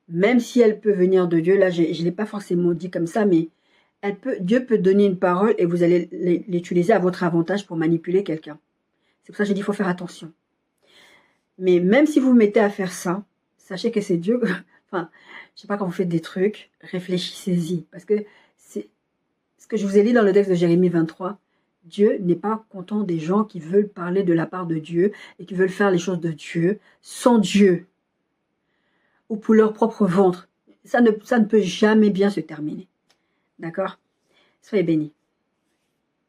Même si elle peut venir de Dieu, là je ne l'ai pas forcément dit comme ça, mais Dieu peut donner une parole et vous allez l'utiliser à votre avantage pour manipuler quelqu'un. C'est pour ça que j'ai dit qu'il faut faire attention. Mais même si vous vous mettez à faire ça, sachez que c'est Dieu. Enfin, je sais pas, quand vous faites des trucs, réfléchissez-y. Parce que c'est ce que je vous ai dit dans le texte de Jérémie 23. Dieu n'est pas content des gens qui veulent parler de la part de Dieu et qui veulent faire les choses de Dieu sans Dieu ou pour leur propre ventre. Ça ne peut jamais bien se terminer. D'accord? Soyez bénis.